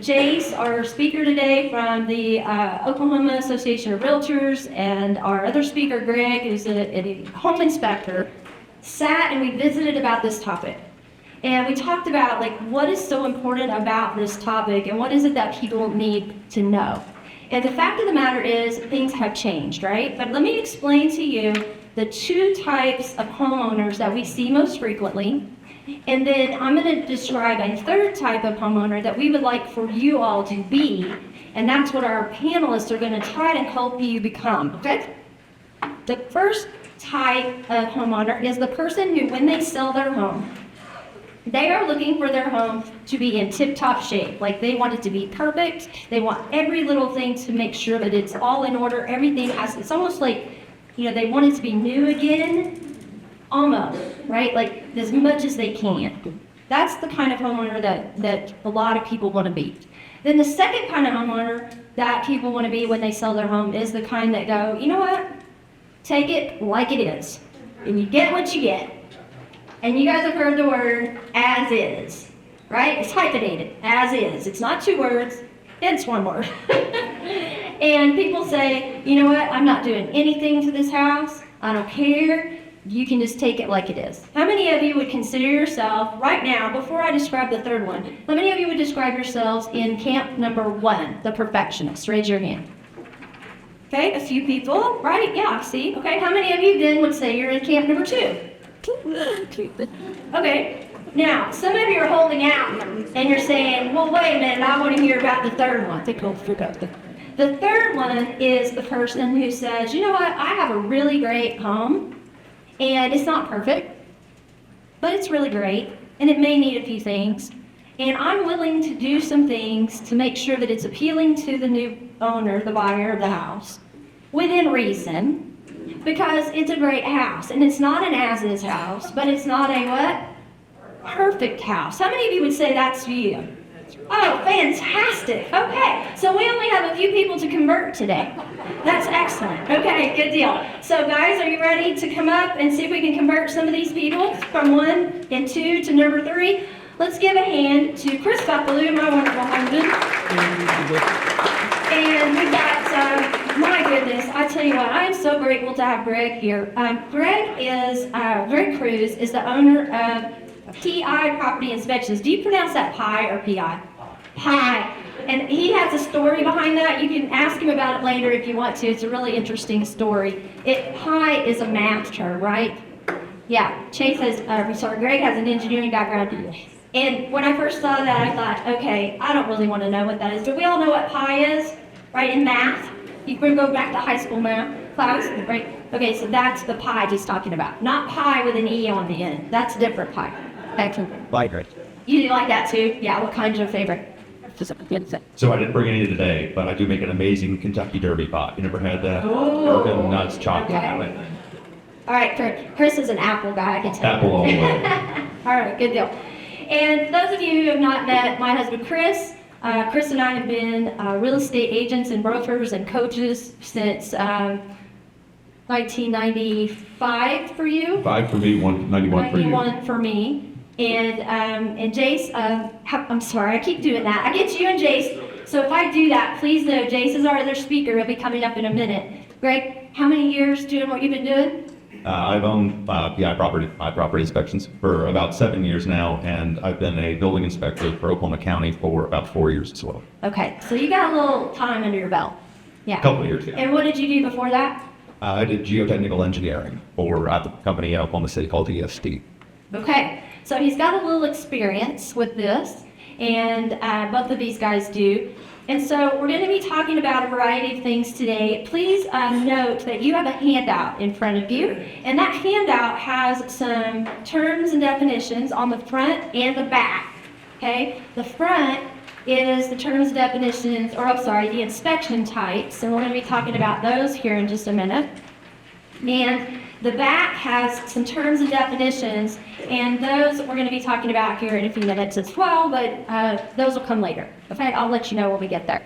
Jace, our speaker today from the Oklahoma Association of Realtors, and our other speaker, Greg, who's a home inspector, sat and we visited about this topic. And we talked about like what is so important about this topic and what is it that people need to know. And the fact of the matter is things have changed, right? But let me explain to you the two types of homeowners that we see most frequently. And then I'm going to describe a third type of homeowner that we would like for you all to be. And that's what our panelists are going to try to help you become, okay? The first type of homeowner is the person who, when they sell their home, they are looking for their home to be in tip-top shape. Like they want it to be perfect. They want every little thing to make sure that it's all in order. Everything has, it's almost like, they want it to be new again. Almost, right? Like as much as they can. That's the kind of homeowner that a lot of people want to be. Then the second kind of homeowner that people want to be when they sell their home is the kind that go, you know what? Take it like it is. And you get what you get. And you guys have heard the word as is, right? It's hyphenated, as is. It's not two words, it's one word. And people say, you know what? I'm not doing anything to this house. I don't care. You can just take it like it is. How many of you would consider yourself, right now, before I describe the third one, how many of you would describe yourselves in camp number 1, the perfectionists? Raise your hand. Okay, a few people, right? Yeah, see? Okay, how many of you then would say you're in camp number 2? Okay, now, some of you are holding out, and you're saying, well, wait a minute, I want to hear about the third one. The third one is the person who says, you know what, I have a really great home, and it's not perfect, but it's really great, and it may need a few things. And I'm willing to do some things to make sure that it's appealing to the new owner, the buyer of the house, within reason, because it's a great house. And it's not an as-is house, but it's not a what? Perfect house. How many of you would say that's you? Oh, fantastic. Okay, so we only have a few people to convert today. That's excellent. Okay, good deal. So guys, are you ready to come up and see if we can convert some of these people from 1 and 2 to number 3? Let's give a hand to Chris Buckelew, my wonderful husband. And we've got, my goodness, I tell you what, I am so grateful to have Greg here. Greg Cruz is the owner of PI Property Inspections. Do you pronounce that PI or PI? PI. And he has a story behind that. You can ask him about it later if you want to. It's a really interesting story. PI is a math term, right? Yeah, Greg has an engineering background. And when I first saw that, I thought, okay, I don't really want to know what that is. But we all know what pi is, right, in math. You can go back to high school math class, right? Okay, so that's the pi he's talking about. Not pi with an E on the end. That's a different pi. Like You like that too? Yeah, what kind's your favorite? So I didn't bring any today, but I do make an amazing Kentucky Derby pie. You never had that? Bourbon, nuts, chocolate. Okay. All right, Chris is an apple guy, I can tell. Apple all the way. All right, good deal. And those of you who have not met my husband Chris, Chris and I have been real estate agents and brokers and coaches since 1995 for you. 5 for me, 91 for you. 91 for me. And Jace, I'm sorry, I keep doing that. I get you and Jace. So if I do that, please know Jace is our other speaker. He'll be coming up in a minute. Greg, how many years doing what you've been doing? I've owned PI property inspections for about 7 years now, and I've been a building inspector for Oklahoma County for about 4 years as well. Okay, so you got a little time under your belt. Yeah. A couple of years, yeah. And what did you do before that? I did geotechnical engineering for the company in Oklahoma City called EST. Okay, so he's got a little experience with this, and both of these guys do. And so we're going to be talking about a variety of things today. Please note that you have a handout in front of you, and that handout has some terms and definitions on the front and the back. Okay, the front is the terms and definitions, the inspection types, and we're going to be talking about those here in just a minute. And the back has some terms and definitions, and those we're going to be talking about here in a few minutes as well, but those will come later. Okay, I'll let you know when we get there.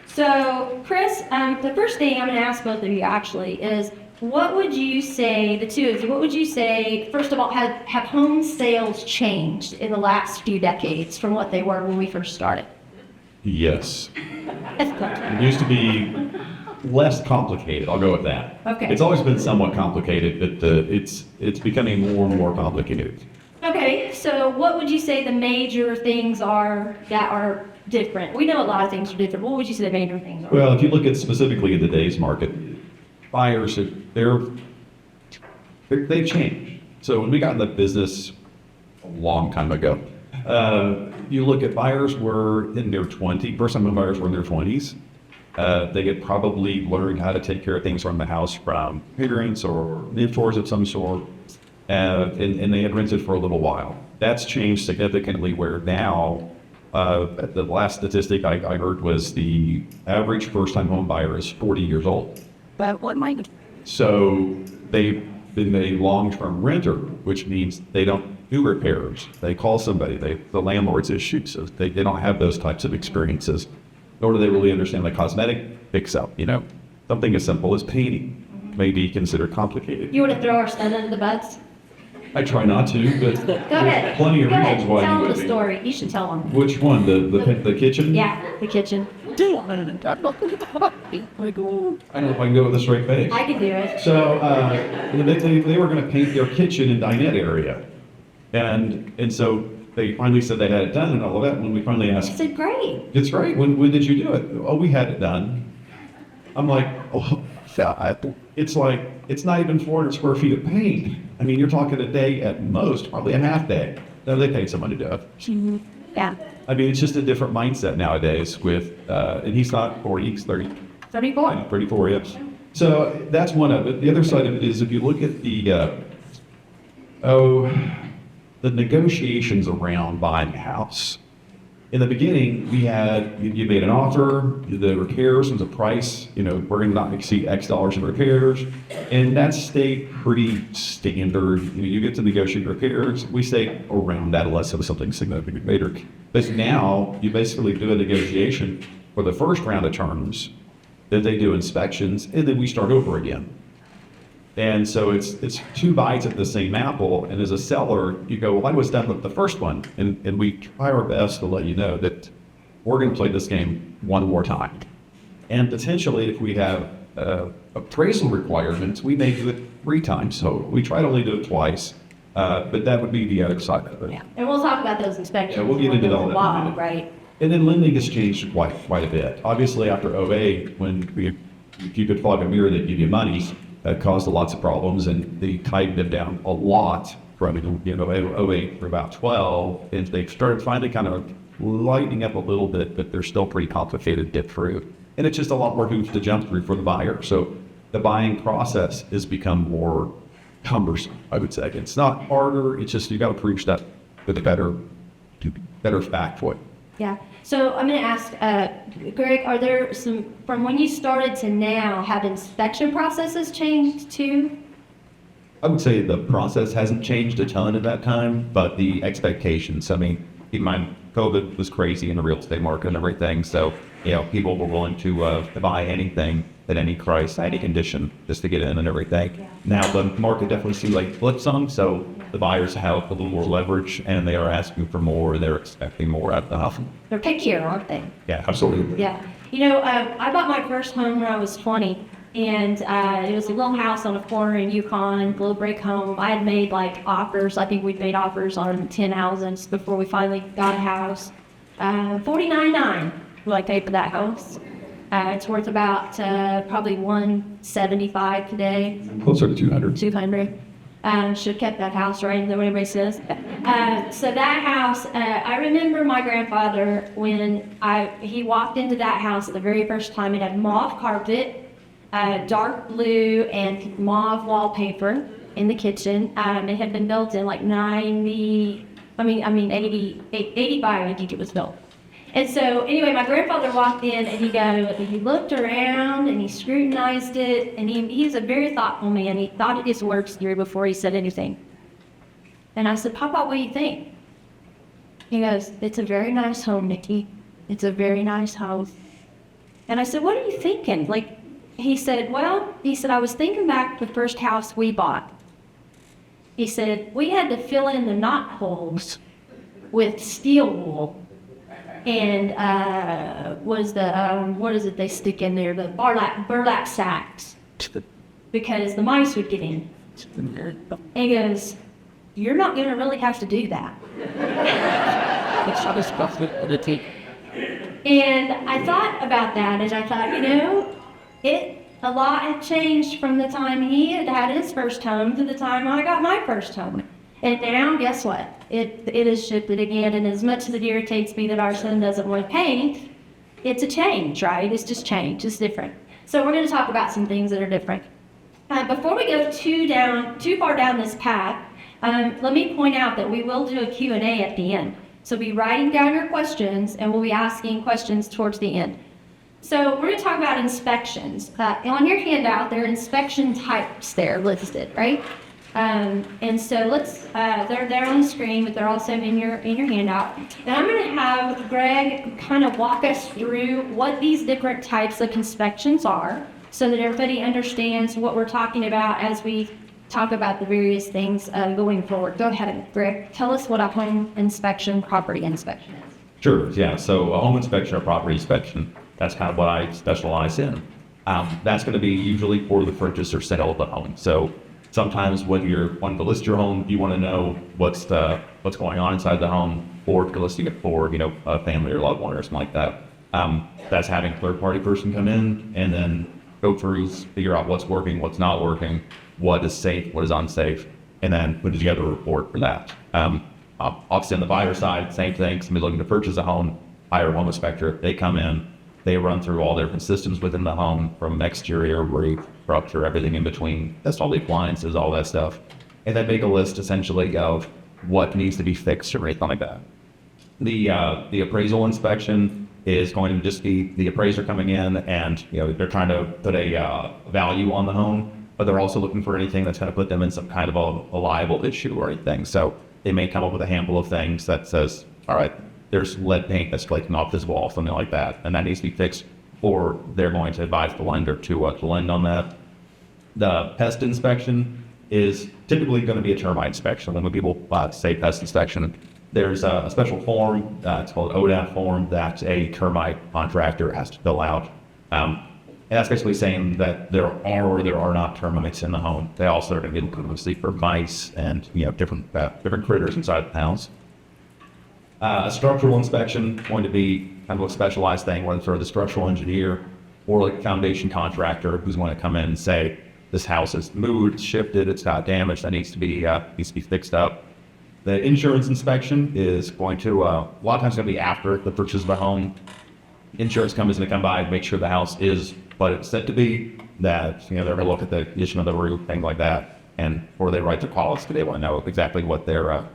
So, Chris, the first thing I'm going to ask both of you actually is, what would you say, the two of you, what would you say, first of all, have home sales changed in the last few decades from what they were when we first started? Yes. That's cool. It used to be less complicated. I'll go with that. Okay. It's always been somewhat complicated, but it's becoming more and more complicated. Okay, so what would you say the major things are that are different? We know a lot of things are different. What would you say the major things are? Well, if you look at specifically in today's market, buyers, they've changed. So when we got in the business a long time ago, you look at buyers were in their 20s, first-time buyers were in their 20s. They had probably learned how to take care of things around the house from parents or mentors of some sort, and they had rented for a little while. That's changed significantly where now, the last statistic I heard was the average first-time home buyer is 40 years old. But what might? So they've been a long-term renter, which means they don't do repairs. They call somebody, the landlord's issue, so they don't have those types of experiences, nor do they really understand the cosmetic fix-up, Something as simple as painting may be considered complicated. You want to throw our son under the bus? I try not to, but Go ahead. plenty of Go reasons ahead. why Tell you him would the be. story. You should tell him. Which one? The kitchen? Yeah, the kitchen. I don't know if I can go with a straight face. I can do it. So they were going to paint their kitchen and dinette area, and so they finally said they had it done and all of that. When we finally I asked, said, great. "It's great. When did you do it?" "Oh, we had it done." I'm like, "Oh, God." It's like it's not even 400 square feet of paint. I mean, you're talking a day at most, probably a half day. No, they paid someone to do it. Yeah. I mean, it's just a different mindset nowadays with, and he's not 40, he's 30. 34. 34, yes. So that's one of it. The other side of it is if you look at the negotiations around buying a house. In the beginning, we had, you made an offer, the repairs was a price, we're going to not exceed X dollars in repairs. And that stayed pretty standard. You get to negotiate repairs, we stay around that unless it was something significantly greater. But now you basically do a negotiation for the first round of terms, then they do inspections, and then we start over again. And so it's two bites at the same apple, and as a seller, you go, well, I was done with the first one, and we try our best to let you know that we're going to play this game one more time. And potentially, if we have appraisal requirements, we may do it 3 times, so we try to only do it twice, but that would be the other side of it. Yeah. And we'll talk about those inspections. Yeah, we'll get into all that in a while, minute. right? And then lending has changed quite a bit. Obviously, after '08, if you could fog a mirror, they'd give you money. That caused lots of problems, and they tightened it down a lot from '08 for about 12, and they started finally kind of lightening up a little bit, but they're still pretty complicated to get through. And it's just a lot more hoops to jump through for the buyer. So the buying process has become more cumbersome, I would say. It's not harder, it's just you got to prove that with a better fact for it. Yeah. So I'm going to ask, Greg, are there some, from when you started to now, have inspection processes changed too? I would say the process hasn't changed a ton in that time, but the expectations, I mean, keep in mind, COVID was crazy in the real estate market and everything, so, people were willing to buy anything at any price, any condition, just to get in and everything. Yeah. Now, the market definitely seems like flipped some, so the buyers have a little more leverage, and they are asking for more, they're expecting more out of the house. They're pickier, aren't they? Yeah, absolutely. Yeah. I bought my first home when I was 20, and it was a little house on a corner in Yukon, little brick home. I had made offers. I think we'd made offers on 10 houses before we finally got a house. $49,900 I paid for that house. It's worth about probably $175 today. Closer to 200. 200. Should have kept that house, right? Is that what everybody says? So that house, I remember my grandfather when he walked into that house the very first time. It had mauve carpet, dark blue, and mauve wallpaper in the kitchen. It had been built in 85, I think it was built. And so, anyway, my grandfather walked in and he looked around and he scrutinized it, and he's a very thoughtful man. He thought it his words through before he said anything. And I said, Papa, what do you think? He goes, it's a very nice home, Nikki. It's a very nice house. And I said, what are you thinking? He said, I was thinking back to the first house we bought. He said, we had to fill in the knot holes with steel wool. and was the what is it they stick in there? The burlap sacks, because the mice would get in. And he goes, "You're not going to really have to do that." And I thought about that, and I thought, a lot had changed from the time he had his first home to the time I got my first home. And now, guess what? It is shifted again, and as much as it irritates me that our son doesn't want to paint, it's a change, right? It's just change. It's different. So we're going to talk about some things that are different. Before we go too far down this path, let me point out that we will do a Q&A at the end. So be writing down your questions, and we'll be asking questions towards the end. So we're going to talk about inspections. On your handout, there are inspection types there listed, right? And so they're there on the screen, but they're also in your handout. And I'm going to have Greg kind of walk us through what these different types of inspections are, so that everybody understands what we're talking about as we talk about the various things going forward. Go ahead, Greg. Tell us what a home inspection, property inspection is. Sure, yeah. So a home inspection or property inspection, that's kind of what I specialize in. That's going to be usually for the purchase or sale of the home. So sometimes when you're wanting to list your home, you want to know what's going on inside the home, or if you're listing it for, a family or loved one or something like that. That's having a third-party person come in and then go through, figure out what's working, what's not working, what is safe, what is unsafe, and then put together a report for that. Obviously on the buyer side, same thing. Somebody looking to purchase a home, hire a home inspector. They come in, they run through all different systems within the home, from exterior, roof, structure, everything in between. That's all the appliances, all that stuff. And then make a list essentially of what needs to be fixed or anything like that. The appraisal inspection is going to just be the appraiser coming in, and they're trying to put a value on the home, but they're also looking for anything that's going to put them in some kind of a liable issue or anything. So they may come up with a handful of things that says, all right, there's lead paint that's flaking off this wall, something like that, and that needs to be fixed, or they're going to advise the lender to lend on that. The pest inspection is typically going to be a termite inspection. When people say pest inspection, there's a special form, it's called ODAP form, that a termite contractor has to fill out. And that's basically saying that there are or there are not termites in the home. They also are going to be looking mostly for mice and different critters inside the house. A structural inspection going to be kind of a specialized thing, whether it's the structural engineer or like a foundation contractor who's going to come in and say, this house is moved, it's shifted, it's got damage, that needs to be fixed up. The insurance inspection is going to, a lot of times going to be after the purchase of a home. Insurance company's going to come by and make sure the house is what it's said to be, that, they're going to look at the condition of the roof, things like that. And before they write their policy, they want to know exactly what they're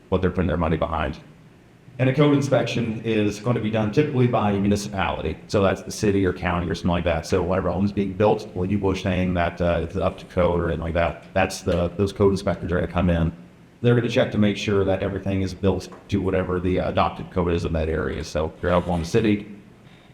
putting their money behind. And a code inspection is going to be done typically by a municipality. So that's the city or county or something like that. So whenever a home is being built, when you were saying that it's up to code or anything like that, that's those code inspectors are going to come in. They're going to check to make sure that everything is built to whatever the adopted code is in that area. So if you're Oklahoma City,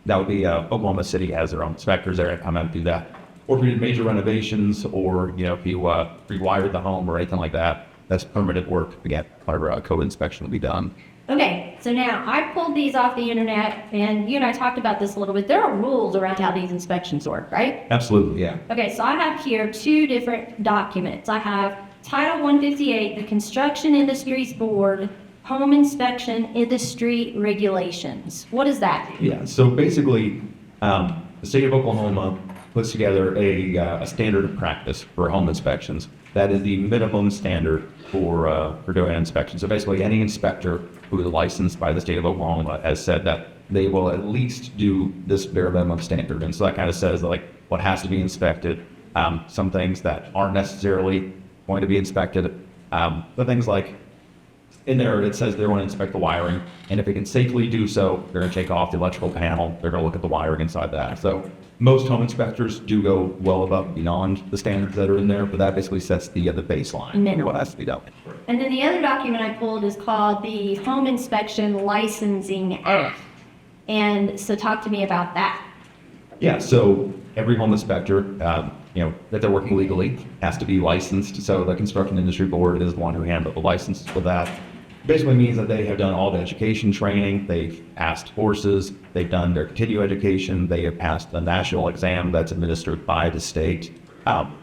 that would be Oklahoma City has their own inspectors. They're going to come out and do that. Or if you did major renovations, or if you rewired the home or anything like that, that's permitted work. Again, our code inspection will be done. Okay, so now I pulled these off the internet, and you and I talked about this a little bit. There are rules around how these inspections work, right? Absolutely, yeah. Okay, so I have here two different documents. I have Title 158, the Construction Industries Board, Home Inspection Industry Regulations. What is that? Yeah, so basically, the state of Oklahoma puts together a standard of practice for home inspections. That is the minimum standard for doing an inspection. So basically, any inspector who is licensed by the state of Oklahoma has said that they will at least do this bare minimum standard. And so that kind of says like what has to be inspected, some things that aren't necessarily going to be inspected, the things like in there it says they want to inspect the wiring, and if they can safely do so, they're going to take off the electrical panel, they're going to look at the wiring inside that. So most home inspectors do go well above and beyond the standards that are in there, but that basically sets the baseline. Minimum. What has to be done. And then the other document I pulled is called the Home Inspection Licensing Act. And so talk to me about that. Yeah, so every home inspector, that they're working legally has to be licensed. So the Construction Industry Board is the one who handles the license for that. basically means that they have done all the education training, they've passed courses, they've done their continuing education, they have passed the national exam that's administered by the state.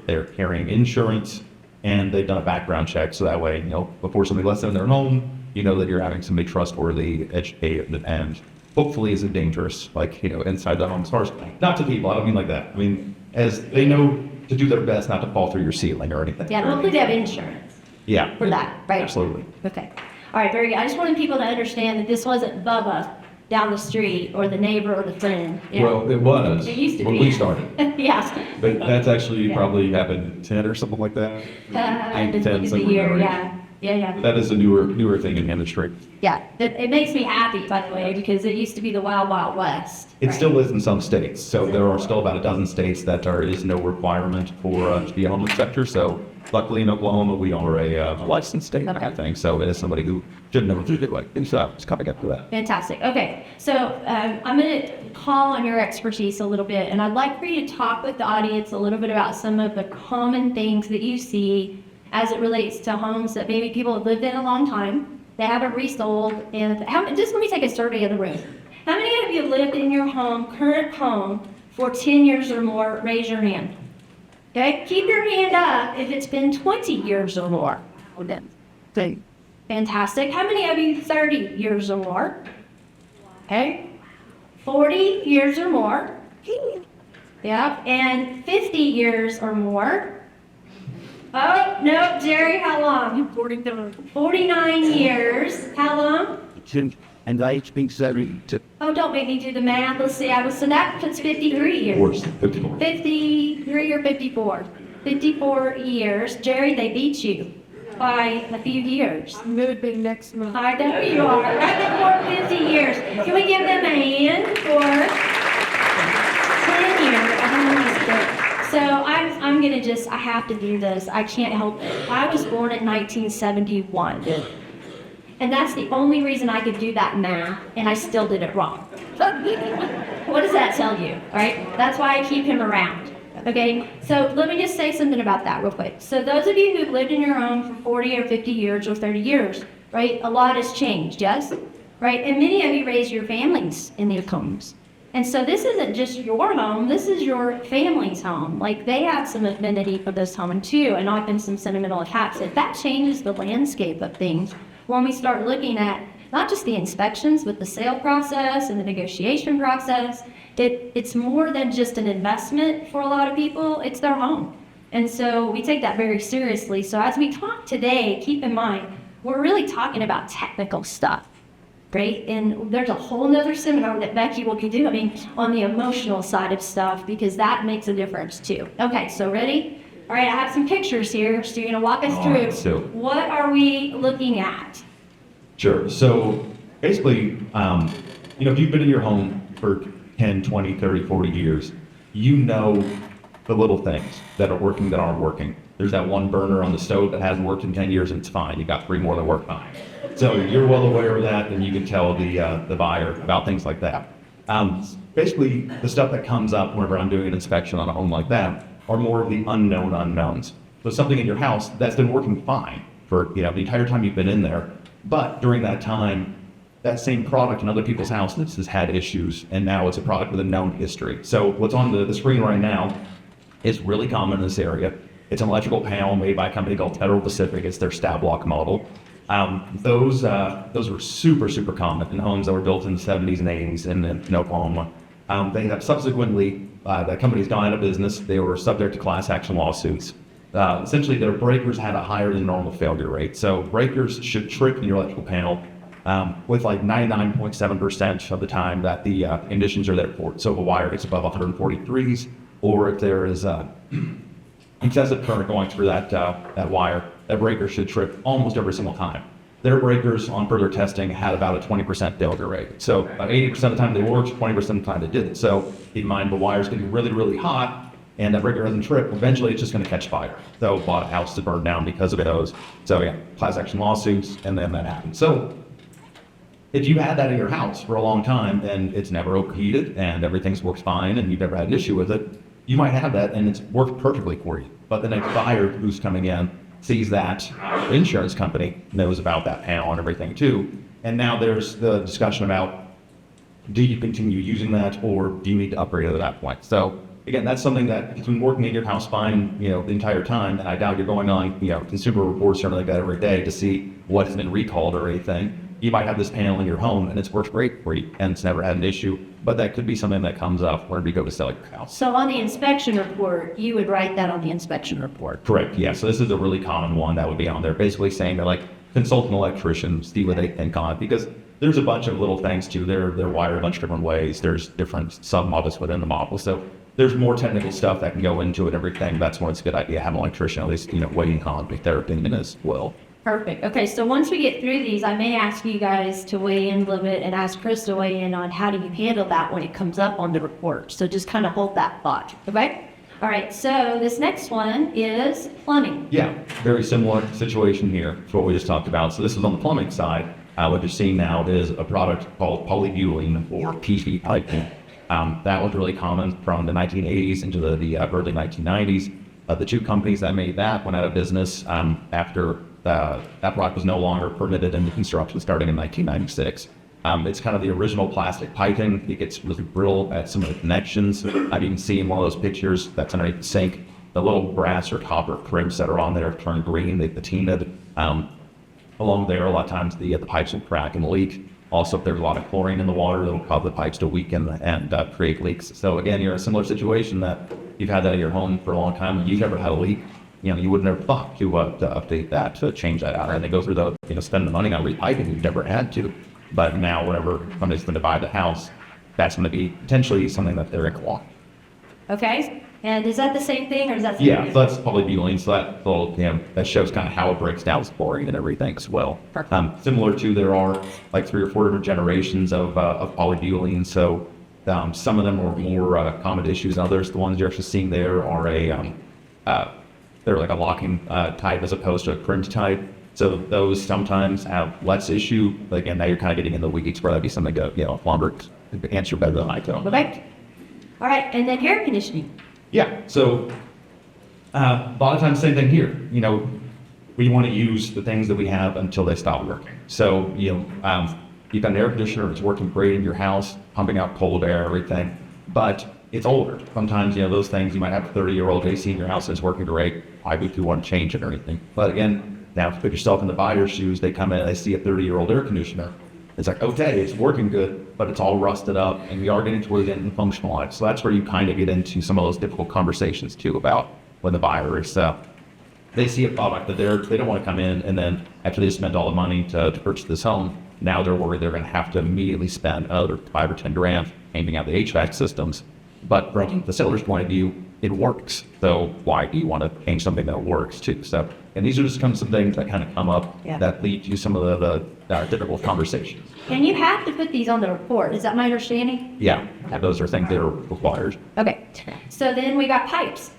They're carrying insurance, and they've done a background check, so that way, before somebody lets them in their home, you know that you're having somebody trustworthy, educated, and hopefully isn't dangerous, inside the home. As far as, not to people, I don't mean like that. I mean, as they know to do their best not to fall through your ceiling or anything. Yeah, hopefully they have insurance Yeah. for that, right? Absolutely. Okay. All right, very good. I just wanted people to understand that this wasn't Bubba down the street or the neighbor or the friend. Well, it was. It used to when be. we started. Yes. But that's actually Yeah. probably happened in 10 or something like that. I 10, didn't look at the somewhere year, around there. yeah. Yeah. That is a newer thing in the industry. Yeah, it makes me happy, by the way, because it used to be the Wild Wild West. It right? still is in some states. So there are still about a dozen states that there is no requirement for to be a home inspector. So luckily in Oklahoma, we are a licensed state, Okay. I think. So it is somebody who should know what to do. It's coming up to that. Fantastic. Okay, so I'm going to call on your expertise a little bit, and I'd like for you to talk with the audience a little bit about some of the common things that you see as it relates to homes that maybe people have lived in a long time, they haven't resold, and just let me take a survey of the room. How many of you lived in your current home, for 10 years or more? Raise your hand. Okay, keep your hand up if it's been 20 years or more. Fantastic. How many of you 30 years or more? Okay. 40 years or more. Yeah, and 50 years or more. Oh, no, Jerry, how long? 49 years. How long? And I speak 72. Oh, don't make me do the math. Let's see. So that puts 53 years. Worse, 54. 53 or 54? 54 years. Jerry, they beat you by a few years. I'm gonna be next month. I know you are. Right before 50 years. Can we give them a hand for 10 years? So I'm gonna I have to do this. I can't help it. I was born in 1971. And that's the only reason I could do that math, and I still did it wrong. What does that tell you? All right? That's why I keep him around. Okay? So let me just say something about that real quick. So those of you who've lived in your home for 40 or 50 years or 30 years, right? A lot has changed, yes? Right? And many of you raised your families in these homes. And so this isn't just your home, this is your family's home. Like, they have some affinity for this home too, and often some sentimental attachment. That changes the landscape of things when we start looking at not just the inspections, but the sale process and the negotiation process. It's more than just an investment for a lot of people, it's their home. And so we take that very seriously. So as we talk today, keep in mind, we're really talking about technical stuff. Great, and there's a whole nother seminar that Becky will be doing on the emotional side of stuff, because that makes a difference too. Okay, so ready? All right, I have some pictures here, so you're gonna walk us All through. right, so- What are we looking at? Sure. So basically, if you've been in your home for 10, 20, 30, 40 years, you know the little things that are working that aren't working. There's that one burner on the stove that hasn't worked in 10 years and it's fine. You got 3 more that work fine. So you're well aware of that, and you can tell the buyer about things like that. Basically, the stuff that comes up whenever I'm doing an inspection on a home like that are more of the unknown unknowns. So something in your house that's been working fine for the entire time you've been in there, but during that time, that same product in other people's houses has had issues, and now it's a product with a known history. So what's on the screen right now is really common in this area. It's an electrical panel made by a company called Federal Pacific. It's their stab block model. Those were super common in homes that were built in the 70s and 80s in Oklahoma. They have subsequently, the company's gone out of business. They were subject to class action lawsuits. Essentially, their breakers had a higher than normal failure rate. So breakers should trip in your electrical panel with like 99.7% of the time that the conditions are there for it. So if a wire gets above 140 degrees, or if there is excessive current going through that wire, that breaker should trip almost every single time. Their breakers, on further testing, had about a 20% failure rate. So about 80% of the time they worked, 20% of the time they didn't. So keep in mind, the wire's getting really hot, and that breaker doesn't trip. Eventually, it's just going to catch fire. So a lot of houses burn down because of those. So yeah, class action lawsuits, and then that happens. So if you had that in your house for a long time and it's never overheated and everything's works fine and you've never had an issue with it, you might have that and it's worked perfectly for you. But the next buyer who's coming in sees that, the insurance company knows about that panel and everything too. And now there's the discussion about, do you continue using that or do you need to upgrade it at that point? So again, that's something that if you've been working in your house fine, the entire time, and I doubt you're going on, consumer reports or something like that every day to see what has been recalled or anything. You might have this panel in your home and it's worked great for you and it's never had an issue, but that could be something that comes up whenever you go to sell your house. So on the inspection report, you would write that on the inspection report. Correct, yeah. So this is a really common one that would be on there, basically saying that, like, consult an electrician, see what they think on it, because there's a bunch of little things too. They're wired a bunch of different ways. There's different sub-models within the model. So there's more technical stuff that can go into it and everything. That's where it's a good idea to have an electrician at least, weighing on their opinion as well. Perfect. Okay, so once we get through these, I may ask you guys to weigh in a little bit and ask Chris to weigh in on how do you handle that when it comes up on the report. So just kind of hold that thought, okay? All right, so this next one is plumbing. Yeah, very similar situation here to what we just talked about. So this is on the plumbing side. What you're seeing now is a product called polybutylene or PV piping. That was really common from the 1980s into the early 1990s. The two companies that made that went out of business after that product was no longer permitted in the construction starting in 1996. It's kind of the original plastic piping. It gets really brittle at some of the connections. You can see in one of those pictures that's underneath the sink, the little brass or copper crimps that are on there turn green, they patina'd. Along there, a lot of times the pipes will crack and leak. Also, if there's a lot of chlorine in the water, it'll cause the pipes to weaken and create leaks. So again, you're in a similar situation that you've had that in your home for a long time and you've never had a leak. You would never thought to update that, to change that out. And they go through spend the money on repiping you've never had to. But now, whenever somebody's going to buy the house, that's going to be potentially something that they're in. Okay, and is that the same thing or is that? Yeah, so that's polybutylene. So that little, that shows kind of how it breaks down with chlorine and everything as well. Similar to, there are like 3 or 4 different generations of polybutylene. So some of them are more common issues than others. The ones you're actually seeing there are they're like a locking type as opposed to a crimp type. So those sometimes have less issue. Again, now you're kind of getting in the weeds where that'd be something to, plumber to answer better than I can. Okay. All right, and then air conditioning. Yeah, so a lot of times, same thing here. We want to use the things that we have until they stop working. So, you've got an air conditioner that's working great in your house, pumping out cold air, everything, but it's older. Sometimes, those things, you might have a 30-year-old AC in your house that's working great. Why would you want to change it or anything? But again, now if you put yourself in the buyer's shoes, they come in and they see a 30-year-old air conditioner. It's like, okay, it's working good, but it's all rusted up and we are getting towards the end of the functional life. So that's where you kind of get into some of those difficult conversations too about when the buyer is, they see a product that they don't want to come in and then after they spent all the money to purchase this home, now they're worried they're going to have to immediately spend another $5 or $10 aiming out the HVAC systems. But from the seller's point of view, it works. So why do you want to change something that works too? So, and these are just some things that kind of come up that lead to some of the difficult conversations. And you have to put these on the report. Is that my understanding? Yeah, those are things that are required. Okay. So then we got pipes.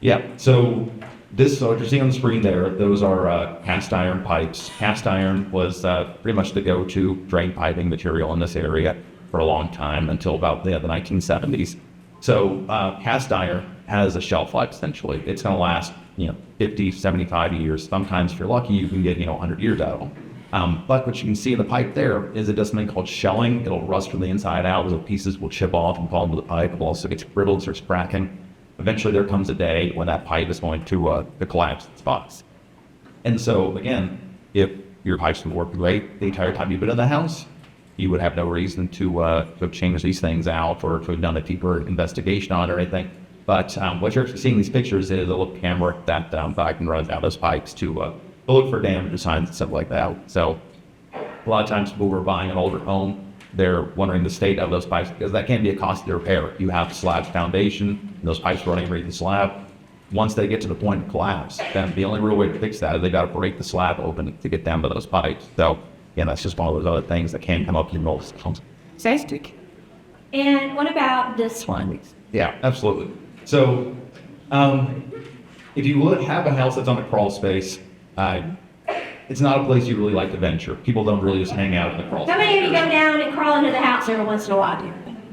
Yeah. So what you're seeing on the screen there, those are cast iron pipes. Cast iron was pretty much the go-to drain piping material in this area for a long time until about the 1970s. So cast iron has a shelf life, essentially. It's going to last, 50, 75 years. Sometimes, if you're lucky, you can get, 100 years out of them. But what you can see in the pipe there is it does something called shelling. It'll rust from the inside out. The pieces will chip off and fall into the pipe. It also gets brittled, starts cracking. Eventually, there comes a day when that pipe is going to collapse in spots. And so, again, if your pipes would work great the entire time you've been in the house, you would have no reason to have changed these things out or to have done a deeper investigation on it or anything. But what you're actually seeing in these pictures is a little camera that I can run down those pipes to look for damage signs and stuff like that. So a lot of times people who are buying an older home, they're wondering the state of those pipes because that can be a costly repair. You have slab foundation, and those pipes running underneath the slab. Once they get to the point of collapse, then the only real way to fix that is they got to break the slab open to get down to those pipes. So yeah, that's just one of those other things that can come up in most homes. Fantastic. And what about this one? Yeah, absolutely. So, if you have a house that's on a crawl space, it's not a place you really like to venture. People don't really just hang out in the crawl space. How many of you go down and crawl into the house every once in a while?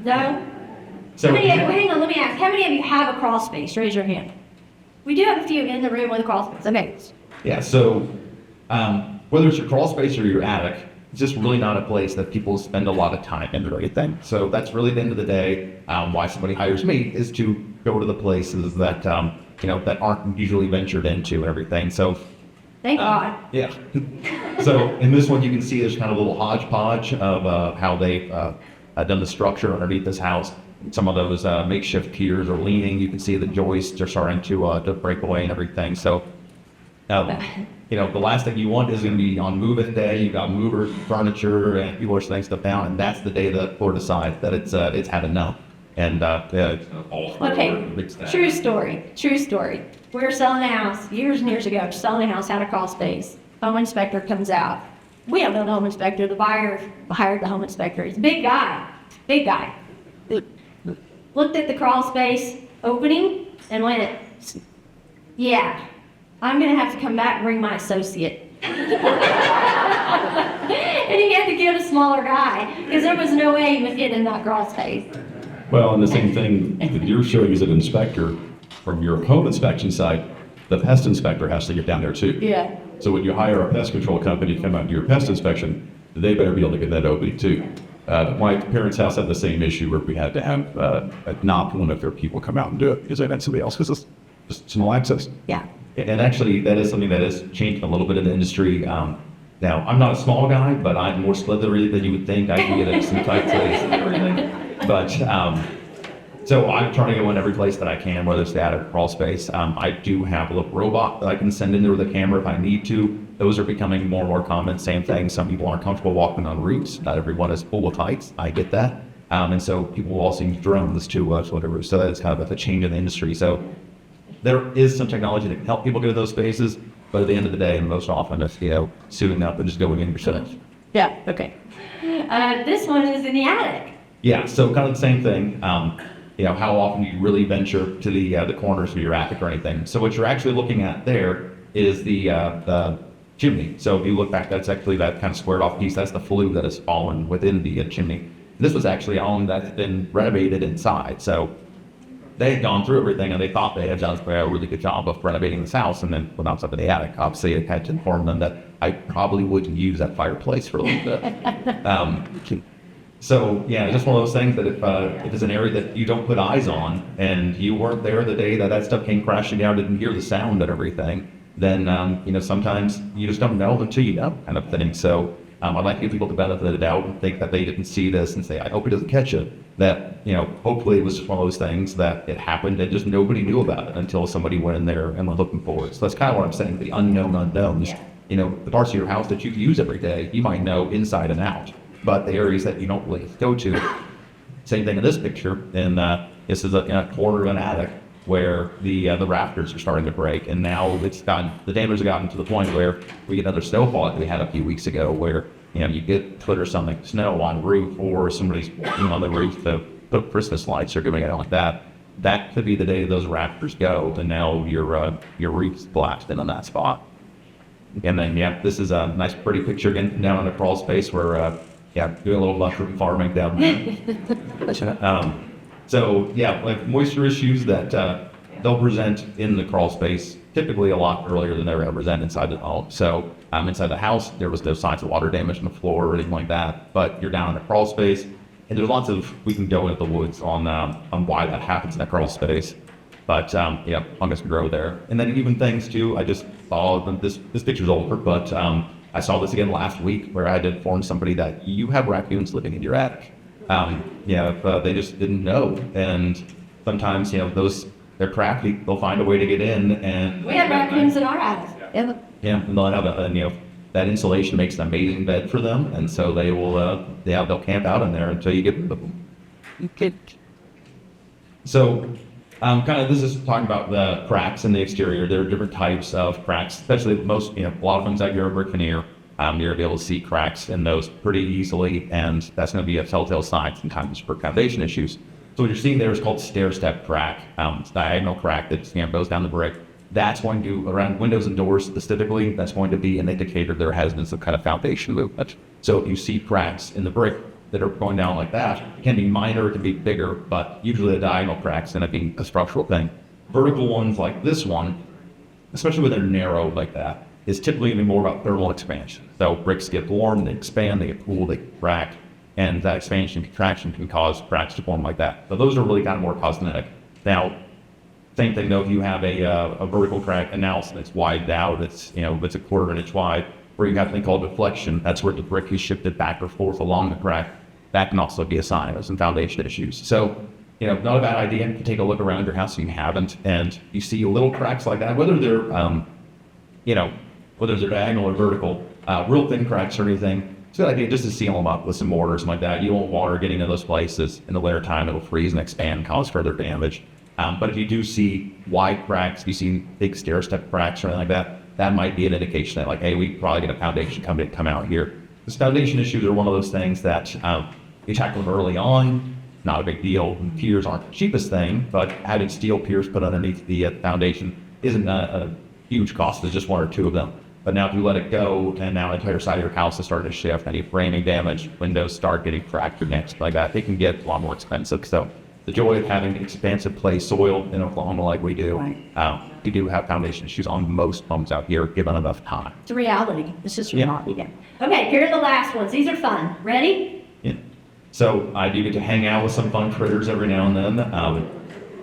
No? So, hang on, let me ask. How many of you have a crawl space? Raise your hand. We do have a few in the room with a crawl space. Okay. Yeah, so whether it's your crawl space or your attic, it's just really not a place that people spend a lot of time in or anything. So that's really the end of the day. Why somebody hires me is to go to the places that that aren't usually ventured into and everything. So Thank God. yeah. So in this one, you can see there's kind of a little hodgepodge of how they've done the structure underneath this house. Some of those makeshift piers are leaning. You can see the joists are starting to break away and everything. So, the last thing you want is going to be on move-in day. You've got movers, furniture, and people are setting stuff down, and that's the day that Florida decides that it's had enough. And Okay, true story. We were selling a house years and years ago, selling a house, had a crawl space. Home inspector comes out. We don't know the home inspector. The buyer hired the home inspector. He's a big guy. Looked at the crawl space opening and went, yeah, I'm going to have to come back and bring my associate. And he had to get a smaller guy because there was no way he would fit in that crawl space. well, and the same thing that you're showing as an inspector from your home inspection site, the pest inspector has to get down there too. Yeah. So when you hire a pest control company to come out and do your pest inspection, they better be able to get that opening too. My parents' house had the same issue where we had to have not one of their people come out and do it because they had somebody else because it's just small access. Yeah. And actually, that is something that has changed a little bit in the industry. Now, I'm not a small guy, but I'm more slithery than you would think. I can get into some tight place and everything. But so I'm trying to go in every place that I can, whether it's the attic or crawl space. I do have a little robot that I can send in there with a camera if I need to. Those are becoming more and more common. Same thing. Some people aren't comfortable walking on roofs. Not everyone is full with heights. I get that. And so people will also use drones to whatever. So that's kind of a change in the industry. So there is some technology that can help people get to those spaces. But at the end of the day, most often it's, suiting up and just going in yourself. Yeah, okay. This one is in the attic. Yeah, so kind of the same thing. How often do you really venture to the corners of your attic or anything? So what you're actually looking at there is the chimney. So if you look back, that's actually that kind of squared off piece. That's the flue that has fallen within the chimney. This was actually a home that's been renovated inside. So they had gone through everything and they thought they had done a really good job of renovating this house. And then when I was up in the attic, obviously I had to inform them that I probably wouldn't use that fireplace for a little bit. So yeah, just one of those things that if it's an area that you don't put eyes on and you weren't there the day that stuff came crashing down, didn't hear the sound and everything, then sometimes you just don't know until you know, kind of thing. So I'd like to give people the benefit of the doubt and think that they didn't see this and say, I hope it doesn't catch it. That hopefully it was just one of those things that it happened and just nobody knew about it until somebody went in there and went looking for it. So that's kind of what I'm saying, the unknown unknowns. Yeah. The parts of your house that you use every day, you might know inside and out. But the areas that you don't really go to, same thing in this picture. And this is a corner of an attic where the rafters are starting to break, and now the damage has gotten to the point where we get another snowfall that we had a few weeks ago, where you get foot or something snow on the roof, or somebody's walking on the roof to put Christmas lights or doing it like that. That could be the day those rafters go, and now your roof's blasted on that spot. And then this is a nice pretty picture again down in the crawl space where. Do a little mushroom farming down there. Like moisture issues that they'll present in the crawl space typically a lot earlier than they're going to present inside the home. So inside the house, there was no signs of water damage on the floor or anything like that. But you're down in the crawl space, and there's we can go into the woods on why that happens in that crawl space. But fungus can grow there, and then even things too. I just saw this picture's older, but. I saw this again last week where I had to inform somebody that you have raccoons living in your attic. If they just didn't know. And sometimes, they're crafty. They'll find a way to get in. And we have raccoons in our attic. Yeah, and they'll have that insulation makes an amazing bed for them. And so they will, they'll camp out in there until you get rid of them. So, this is talking about the cracks in the exterior. There are different types of cracks, especially a lot of them that you're brick veneer. You're going to be able to see cracks in those pretty easily, and that's going to be a telltale sign sometimes for foundation issues. So what you're seeing there is called stair-step crack. It's a diagonal crack that goes down the brick. That's going to, around windows and doors specifically, that's going to be an indicator there has been some kind of foundation movement. So if you see cracks in the brick that are going down like that, it can be minor, it can be bigger, but usually the diagonal cracks end up being a structural thing. Vertical ones like this one, especially when they're narrow like that, is typically going to be more about thermal expansion. So bricks get warm, they expand, they get cooled, they crack, and that expansion and contraction can cause cracks to form like that. So those are really kind of more cosmetic. Now, same thing though, if you have a vertical crack and now it's widened out, it's a quarter of an inch wide, where you have something called deflection. That's where the brick is shifted back or forth along the crack. That can also be a sign of some foundation issues. So, not a bad idea to take a look around your house if you haven't, and you see little cracks like that, whether they're, whether they're diagonal or vertical, real thin cracks or anything. It's a good idea just to seal them up with some mortar or something like that. You don't want water getting into those places. In the winter time, it'll freeze and expand, cause further damage. But if you do see wide cracks, if you see big stair-step cracks or anything like that, that might be an indication that, like, hey, we probably get a foundation come out here. This foundation issues are one of those things that you tackle them early on. Not a big deal. Piers aren't the cheapest thing, but having steel piers put underneath the foundation isn't a huge cost. There's just one or two of them. But now if you let it go, and now the entire side of your house is starting to shift, any framing damage, windows start getting cracked or next like that, it can get a lot more expensive. So the joy of having expansive clay soil in Oklahoma like we do, we do have foundation issues on most homes out here given enough time. It's a reality. It's just reality. Yeah. Okay, here are the last ones. These are fun. Ready? Yeah. So I do get to hang out with some fun critters every now and then.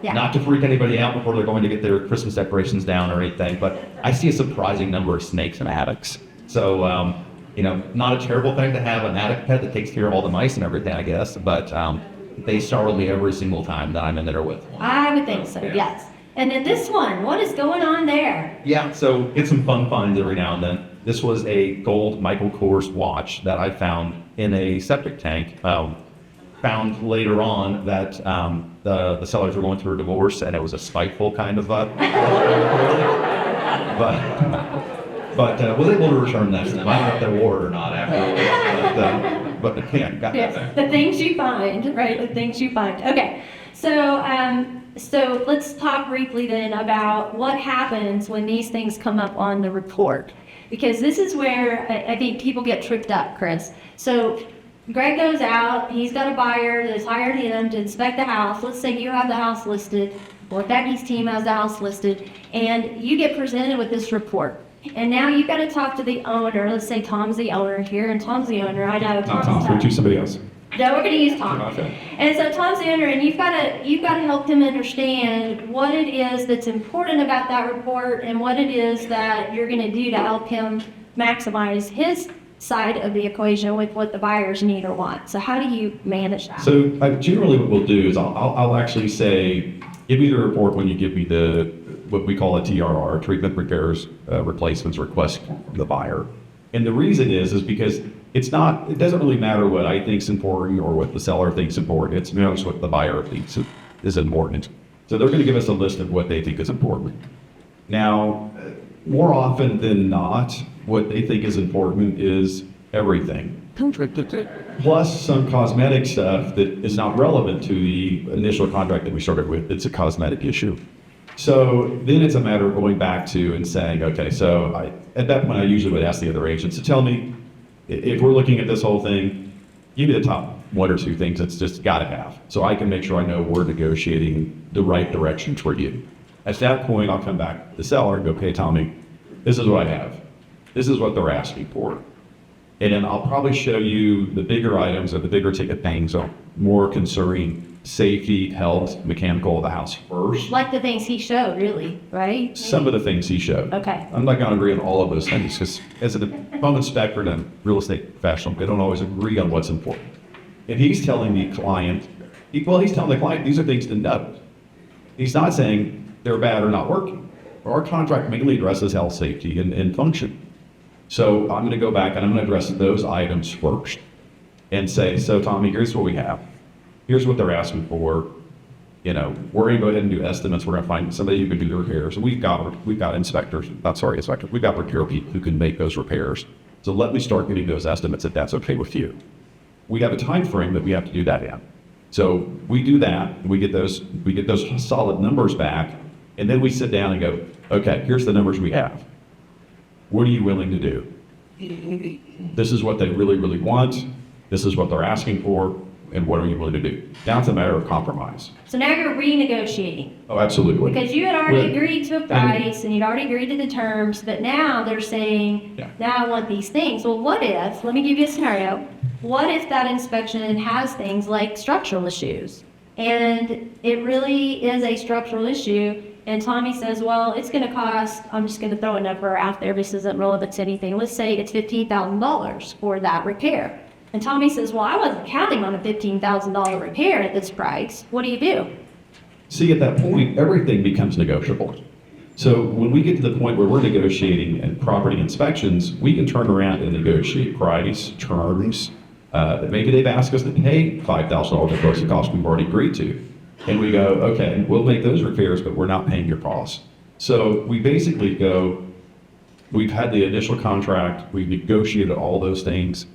Not to freak anybody out before they're going to get their Christmas decorations down or anything, but I see a surprising number of snakes in attics. So, not a terrible thing to have an attic pet that takes care of all the mice and everything, I guess, but they startle me every single time that I'm in there with one. I would think so, yes. And then this one, what is going on there? Yeah, so get some fun finds every now and then. This was a gold Michael Kors watch that I found in a septic tank. Found later on that the sellers were going through a divorce, and it was a spiteful kind of but was able to return that to them. I don't know if they wore it or not after, but got that. The things you find, right? The things you find. Okay, so let's talk briefly then about what happens when these things come up on the report, because this is where I think people get tripped up, Chris. So Greg goes out, he's got a buyer that's hired him to inspect the house. Let's say you have the house listed, or Becky's team has the house listed, and you get presented with this report. And now you've got to talk to the owner. Let's say Tom's the owner here, and Tom's the owner. I know Tom's Tom, choose somebody else. No, we're going to use Tom. Okay. And so Tom's the owner, and you've got to help him understand what it is that's important about that report and what it is that you're going to do to help him maximize his side of the equation with what the buyers need or want. So how do you manage that? So generally what we'll do is I'll actually say, give me the report when you give me what we call a TRR, treatment, repairs, replacements request from the buyer. And the reason is because it doesn't really matter what I think is important or what the seller thinks important. It's just what the buyer thinks is important. So they're going to give us a list of what they think is important. Now, more often than not, what they think is important is everything. Plus some cosmetic stuff that is not relevant to the initial contract that we started with. It's a cosmetic issue. So then it's a matter of going back to and saying, okay, so at that point I usually would ask the other agents to tell me, if we're looking at this whole thing, give me the top one or two things that's just got to have, so I can make sure I know we're negotiating the right direction toward you. At that point, I'll come back to the seller and go, okay, Tommy, this is what I have. This is what they're asking for. And then I'll probably show you the bigger items or the bigger ticket things, so more concerning safety, health, mechanical of the house first. Like the things he showed, really, right? Some of the things he showed. Okay. I'm not going to agree on all of those things, because as a home inspector and a real estate professional, they don't always agree on what's important. And he's telling the client, these are things to note. He's not saying they're bad or not working. Our contract mainly addresses health, safety, and function. So I'm going to go back and I'm going to address those items first and say, so Tommy, here's what we have. Here's what they're asking for. We're going to go ahead and do estimates. We're going to find somebody who can do the repairs. We've got inspectors. We've got repair people who can make those repairs. So let me start getting those estimates if that's okay with you. We have a time frame that we have to do that in. So we do that. We get those solid numbers back, and then we sit down and go, okay, here's the numbers we have. What are you willing to do? This is what they really, really want. This is what they're asking for. and what are you willing to do? Now it's a matter of compromise. So now you're renegotiating. Oh, absolutely. Because you had already Well, agreed to a price and you'd already agreed to the terms, but now they're saying, Yeah. now I want these things. Well, what if, let me give you a scenario. What if that inspection has things like structural issues? And it really is a structural issue. And Tommy says, well, it's going to cost, I'm just going to throw a number out there. This isn't relevant to anything. Let's say it's $15,000 for that repair. And Tommy says, well, I wasn't counting on a $15,000 repair at this price. What do you do? See, at that point, everything becomes negotiable. So when we get to the point where we're negotiating and property inspections, we can turn around and negotiate price, terms, that maybe they've asked us to pay $5,000 across the cost we've already agreed to. And we go, okay, we'll make those repairs, but we're not paying your costs. So we basically go, we've had the initial contract, we've negotiated all those things,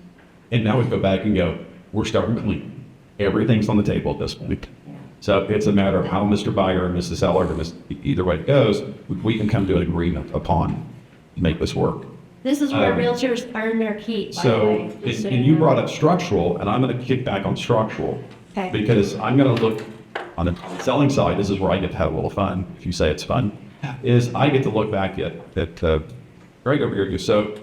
and now we go back and go, we're starting clean. Everything's on the table at this point. So it's a matter of how Mr. Buyer and Mrs. Seller, or either way it goes, we can come to an agreement upon make this work. This is where Um, realtors earn their keep, by the So, way. just so and you know. brought up structural, and I'm going to kick back on structural. Okay. Because I'm going to look on the selling side, this is where I get to have a little fun, if you say it's fun, is I get to look back at Greg over here. So,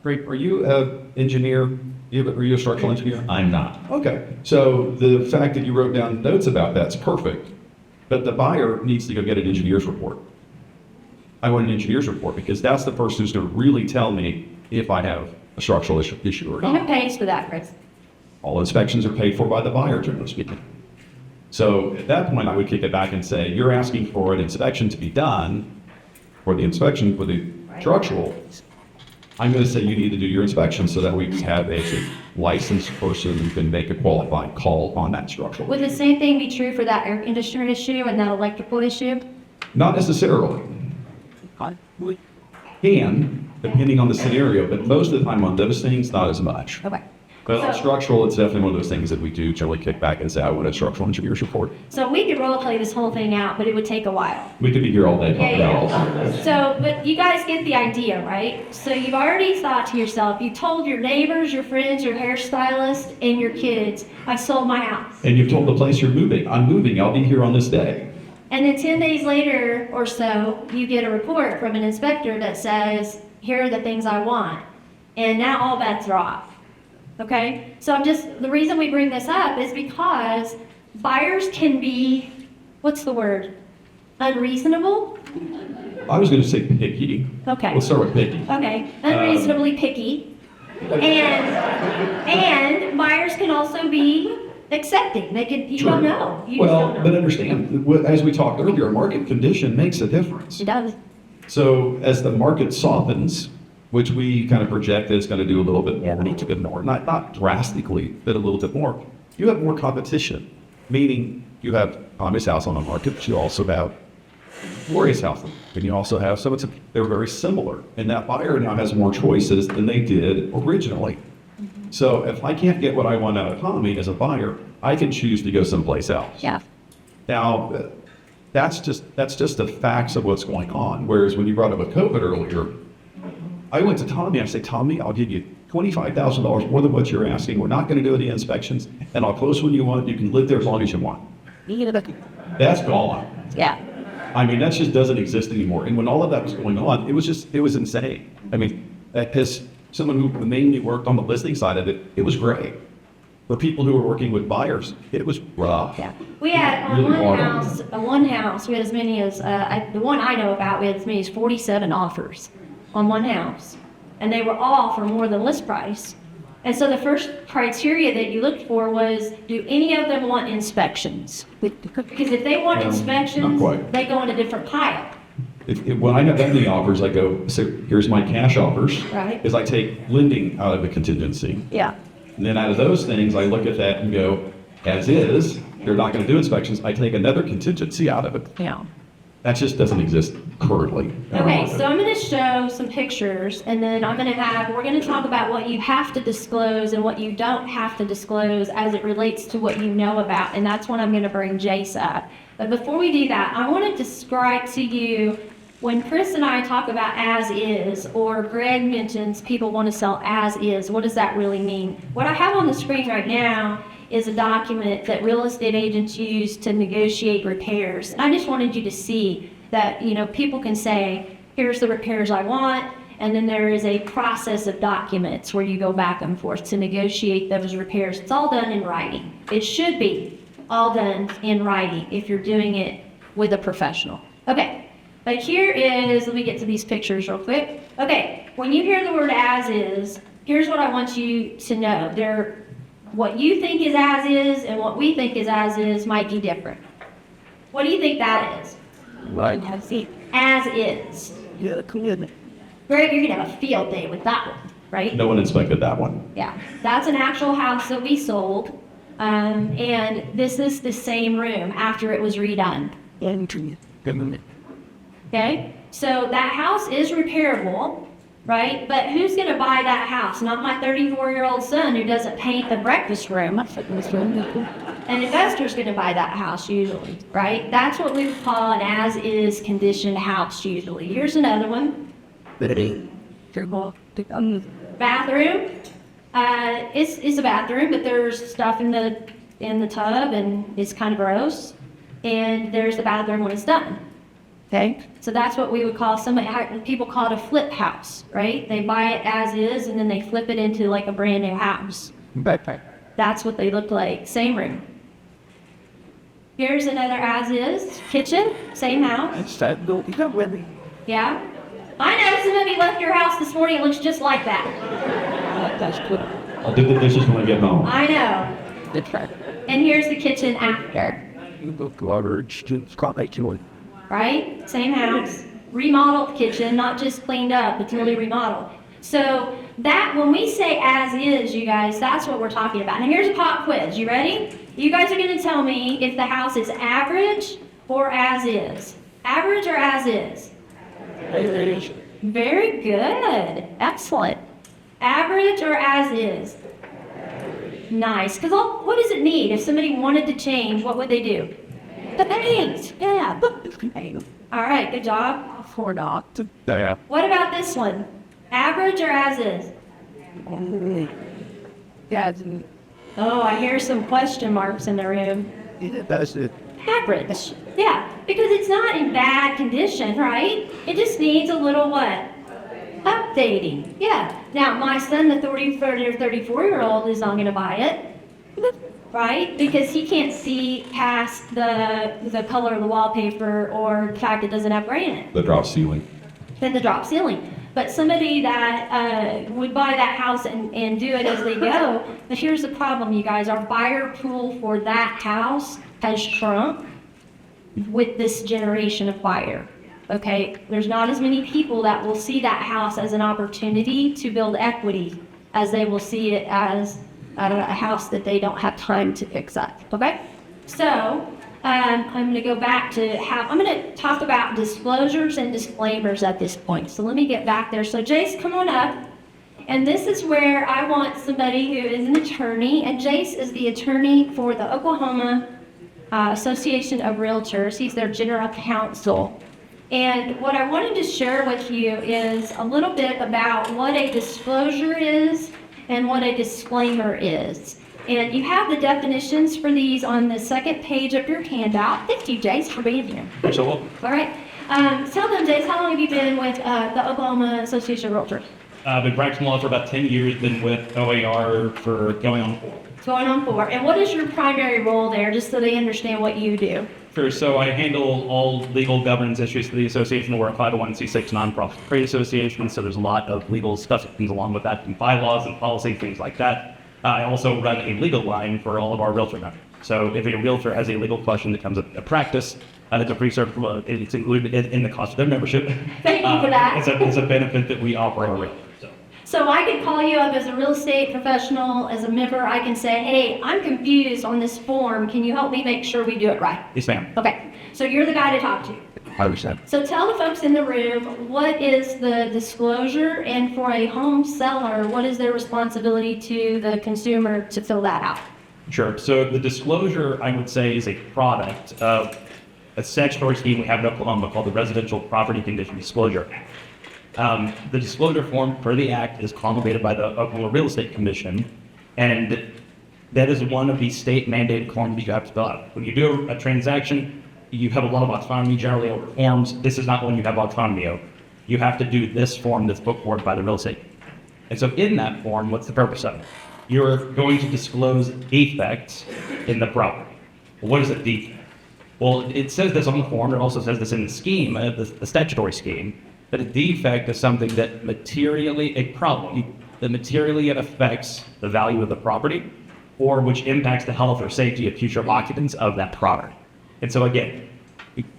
Greg, are you an engineer? Are you a structural engineer? I'm not. Okay, so the fact that you wrote down notes about that's perfect, but the buyer needs to go get an engineer's report. I want an engineer's report because that's the person who's going to really tell me if I have a structural issue or And not. who pays for that, Chris? All inspections are paid for by the buyer, generally speaking. So at that point, I would kick it back and say, you're asking for an inspection to be done, for the inspection for the structural. I'm going to say you need to do your inspection so that we can have a licensed person who can make a qualified call on that structural. Would the same thing be true for that air conditioner issue and that electrical issue? Not necessarily. Can, depending on the scenario, but most of the time on those things, not as much. Okay. But on So- structural, it's definitely one of those things that we do generally kick back and say, I want a structural engineer's report. So we could role play this whole thing out, but it would take a while. We could be here all day talking about all this. So, but you guys get the idea, right? So you've already thought to yourself, you told your neighbors, your friends, your hairstylist, and your kids, I sold my house. And you've told the place you're moving, I'm moving, I'll be here on this day. And then 10 days later or so, you get a report from an inspector that says, here are the things I want. And now all bets are off. Okay? So the reason we bring this up is because buyers can be, what's the word? Unreasonable? I was going to say picky. Okay. Let's start with picky. Okay, unreasonably picky. And buyers can also be accepting. They could, you don't know. You just Well, don't but know. understand, as we talked earlier, market condition makes a difference. It does. So as the market softens, which we kind of project that it's going to do a little bit more, not drastically, but a little bit more, you have more competition. Meaning you have Tommy's house on the market, but you also have Gloria's house. And you also have, so they're very similar. And that buyer now has more choices than they did originally. So if I can't get what I want out of Tommy as a buyer, I can choose to go someplace else. Yeah. Now, that's just the facts of what's going on. Whereas when you brought up a COVID earlier, I went to Tommy, I said, Tommy, I'll give you $25,000 more than what you're asking. We're not going to do any inspections, and I'll close when you want. You can live there as long as you want. That's gone. Yeah. I mean, that just doesn't exist anymore. And when all of that was going on, it was insane. I mean, as someone who mainly worked on the listing side of it, it was great. The people who were working with buyers, it was rough. Yeah. We had on Really one hard. house, we had as many as, the one I know about, we had as many as 47 offers on one house. And they were all for more than list price. And so the first criteria that you looked for was, do any of them want inspections? Because if they want Not inspections, quite. they go in a different pile. When I have that many offers, I go, so here's my cash offers. Right. Is I take lending out of the contingency. Yeah. And then out of those things, I look at that and go, as is, they're not going to do inspections. I take another contingency out of it. Yeah. That just doesn't exist currently. Okay, so I'm going to show some pictures, and then we're going to talk about what you have to disclose and what you don't have to disclose as it relates to what you know about, and that's when I'm going to bring Jace up. But before we do that, I want to describe to you, when Chris and I talk about as is, or Greg mentions people want to sell as is, what does that really mean? What I have on the screen right now is a document that real estate agents use to negotiate repairs. And I just wanted you to see that, people can say, here's the repairs I want, and then there is a process of documents where you go back and forth to negotiate those repairs. It's all done in writing. It should be all done in writing if you're doing it with a professional. Okay, but here is, let me get to these pictures real quick. Okay, when you hear the word as is, here's what I want you to know. What you think is as is and what we think is as is might be different. What do you think that is? Right. As is. Yeah, come in. Greg, you're gonna have a field day with that one, right? No one inspected that one. Yeah, that's an actual house that we sold, and this is the same room after it was redone. Entry. Come in. Okay, so that house is repairable, right? But who's gonna buy that house? Not my 34-year-old son who doesn't paint the breakfast room. An investor's gonna buy that house usually, right? That's what we would call an as-is conditioned house usually. Here's another one. Bathroom. It's a bathroom, but there's stuff in the tub, and it's kind of gross. And there's the bathroom when it's done. Okay, so that's what we would call people call it a flip house, right? They buy it as is, and then they flip it into like a brand new house. That's what they look like. Same room. Here's another as is kitchen, same house. Yeah. I know some of you left your house this morning. It looks just like that. I'll do the dishes when I get home. I know. And here's the kitchen after. Right? Same house. Remodeled kitchen, not just cleaned up, it's really remodeled. So that, when we say as is, you guys, that's what we're talking about. Now here's a pop quiz. You ready? You guys are going to tell me if the house is average or as is. Average or as is? Very good. Excellent. Average or as is? Nice. Because what does it need? If somebody wanted to change, what would they do? The paint. Yeah. All right. Good job. For not. What about this one? Average or as is? Yeah. Oh, I hear some question marks in the room. That's it. Average. Yeah, because it's not in bad condition, right? It just needs a little what? Updating. Yeah. Now, my son, the 30 or 34-year-old, is not going to buy it, right? Because he can't see past the color of the wallpaper or the fact it doesn't have gray in it. The drop ceiling. Then the drop ceiling. But somebody that would buy that house and do it as they go, but here's the problem, you guys. Our buyer pool for that house has shrunk with this generation of buyer. Okay, there's not as many people that will see that house as an opportunity to build equity as they will see it as a house that they don't have time to fix up. Okay, so I'm going to go back to I'm going to talk about disclosures and disclaimers at this point. So let me get back there. So Jace, come on up. And this is where I want somebody who is an attorney, and Jace is the attorney for the Oklahoma Association of Realtors. He's their general counsel. And what I wanted to share with you is a little bit about what a disclosure is and what a disclaimer is. And you have the definitions for these on the second page of your handout. Thank you, Jace, for being here. You're so welcome. All right. Tell them, Jace, how long have you been with the Oklahoma Association of Realtors? I've been practicing law for about 10 years, been with OAR for going on 4. Going on 4. And what is your primary role there, just so they understand what you do? Sure, so I handle all legal governance issues for the association. We're a 501c6 nonprofit trade association, so there's a lot of legal stuff that comes along with that, and bylaws and policy, things like that. I also run a legal line for all of our realtor members. So if a realtor has a legal question that comes up at practice, it's a pre-served, it's included in the cost of their membership. Thank you for that. It's a benefit that we offer our realtors. So I could call you up as a real estate professional, as a member. I can say, hey, I'm confused on this form. Can you help me make sure we do it right? Yes, ma'am. Okay, so you're the guy to talk to. 100%. So tell the folks in the room, what is the disclosure? And for a home seller, what is their responsibility to the consumer to fill that out? Sure. So the disclosure, I would say, is a product of a statutory scheme we have in Oklahoma called the Residential Property Condition Disclosure Act. The disclosure form for the act is promulgated by the Oklahoma Real Estate Commission, and That is one of the state mandated forms you have to fill out. When you do a transaction, you have a lot of autonomy generally over forms. This is not one you have autonomy over. You have to do this form that's put forward by the real estate. And so in that form, what's the purpose of it? You're going to disclose defects in the property. Well, what is a defect? Well, it says this on the form. It also says this in the scheme, the statutory scheme, that a defect is something that materially affects the value of the property, or which impacts the health or safety of future occupants of that property. And so again,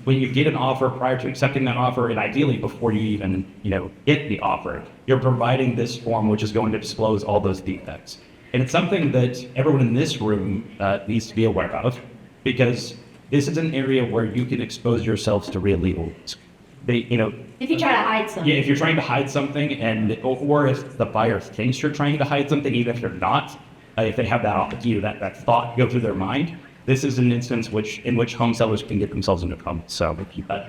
when you get an offer, prior to accepting that offer, and ideally before you even get the offer, you're providing this form which is going to disclose all those defects. And it's something that everyone in this room needs to be aware of, because this is an area where you can expose yourselves to real legal risk. If you try to hide something. Yeah, if you're trying to hide something, or if the buyer thinks you're trying to hide something, even if you're not, if they have that thought go through their mind, this is an instance in which home sellers can get themselves into trouble. So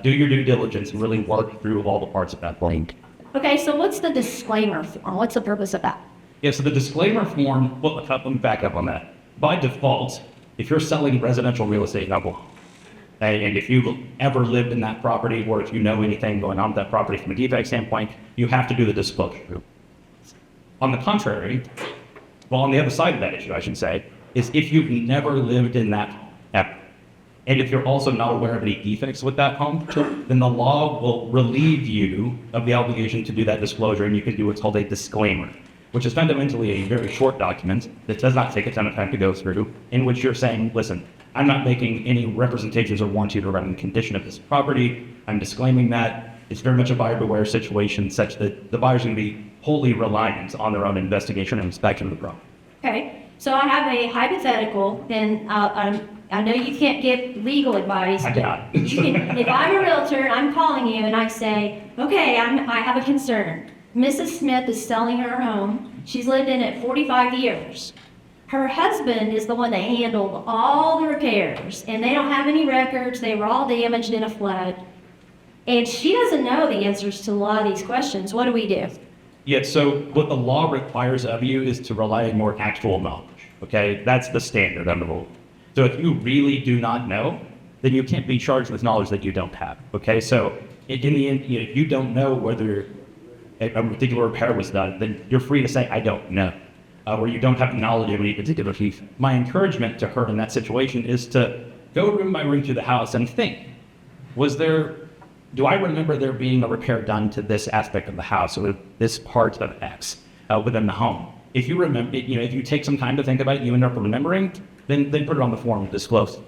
do your due diligence and really work through all the parts of that form. Okay, so what's the disclaimer form? What's the purpose of that? Yeah, so the disclaimer form, well, let me back up on that. By default, if you're selling residential real estate in Oklahoma, and if you've ever lived in that property, or if you know anything going on with that property from a defect standpoint, you have to do the disclosure. On the contrary, well, on the other side of that issue, I should say, is if you've never lived in that ever, and if you're also not aware of any defects with that home, then the law will relieve you of the obligation to do that disclosure, and you can do what's called a disclaimer, which is fundamentally a very short document that does not take a ton of time to go through, in which you're saying, listen, I'm not making any representations or warranties around the condition of this property. I'm disclaiming that. It's very much a buyer beware situation, such that the buyer's going to be wholly reliant on their own investigation and inspection of the property. Okay, so I have a hypothetical, and I know you can't give legal advice. I cannot. If I'm a realtor and I'm calling you and I say, okay, I have a concern. Mrs. Smith is selling her home. She's lived in it 45 years. Her husband is the one that handled all the repairs, and they don't have any records. They were all damaged in a flood. And she doesn't know the answers to a lot of these questions. What do we do? Yeah, so what the law requires of you is to rely on more actual knowledge, okay? That's the standard under the law. So if you really do not know, then you can't be charged with knowledge that you don't have, okay? So in the end, if you don't know whether a particular repair was done, then you're free to say, I don't know. Or you don't have knowledge of any particular piece. My encouragement to her in that situation is to go room by room through the house and think, do I remember there being a repair done to this aspect of the house or this part of X within the home? If you remember, if you take some time to think about it, you end up remembering, then put it on the form and disclose.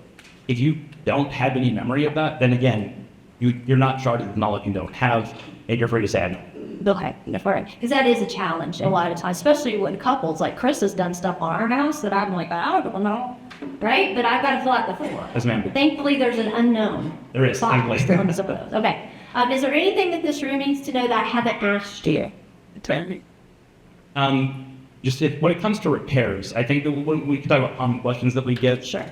If you don't have any memory of that, then again, you're not charged with knowledge you don't have, and you're free to say, I don't. Okay, all right. Because that is a challenge a lot of times, especially when couples, like Chris has done stuff on our house that I'm like, I don't know, right? But I've got to fill out the form. Yes, ma'am. Thankfully, there's an unknown. There is, thankfully. On some of those. Okay. Is there anything that this room needs to know that I haven't asked you? When it comes to repairs, I think that when we talk about common questions that we get, Sure.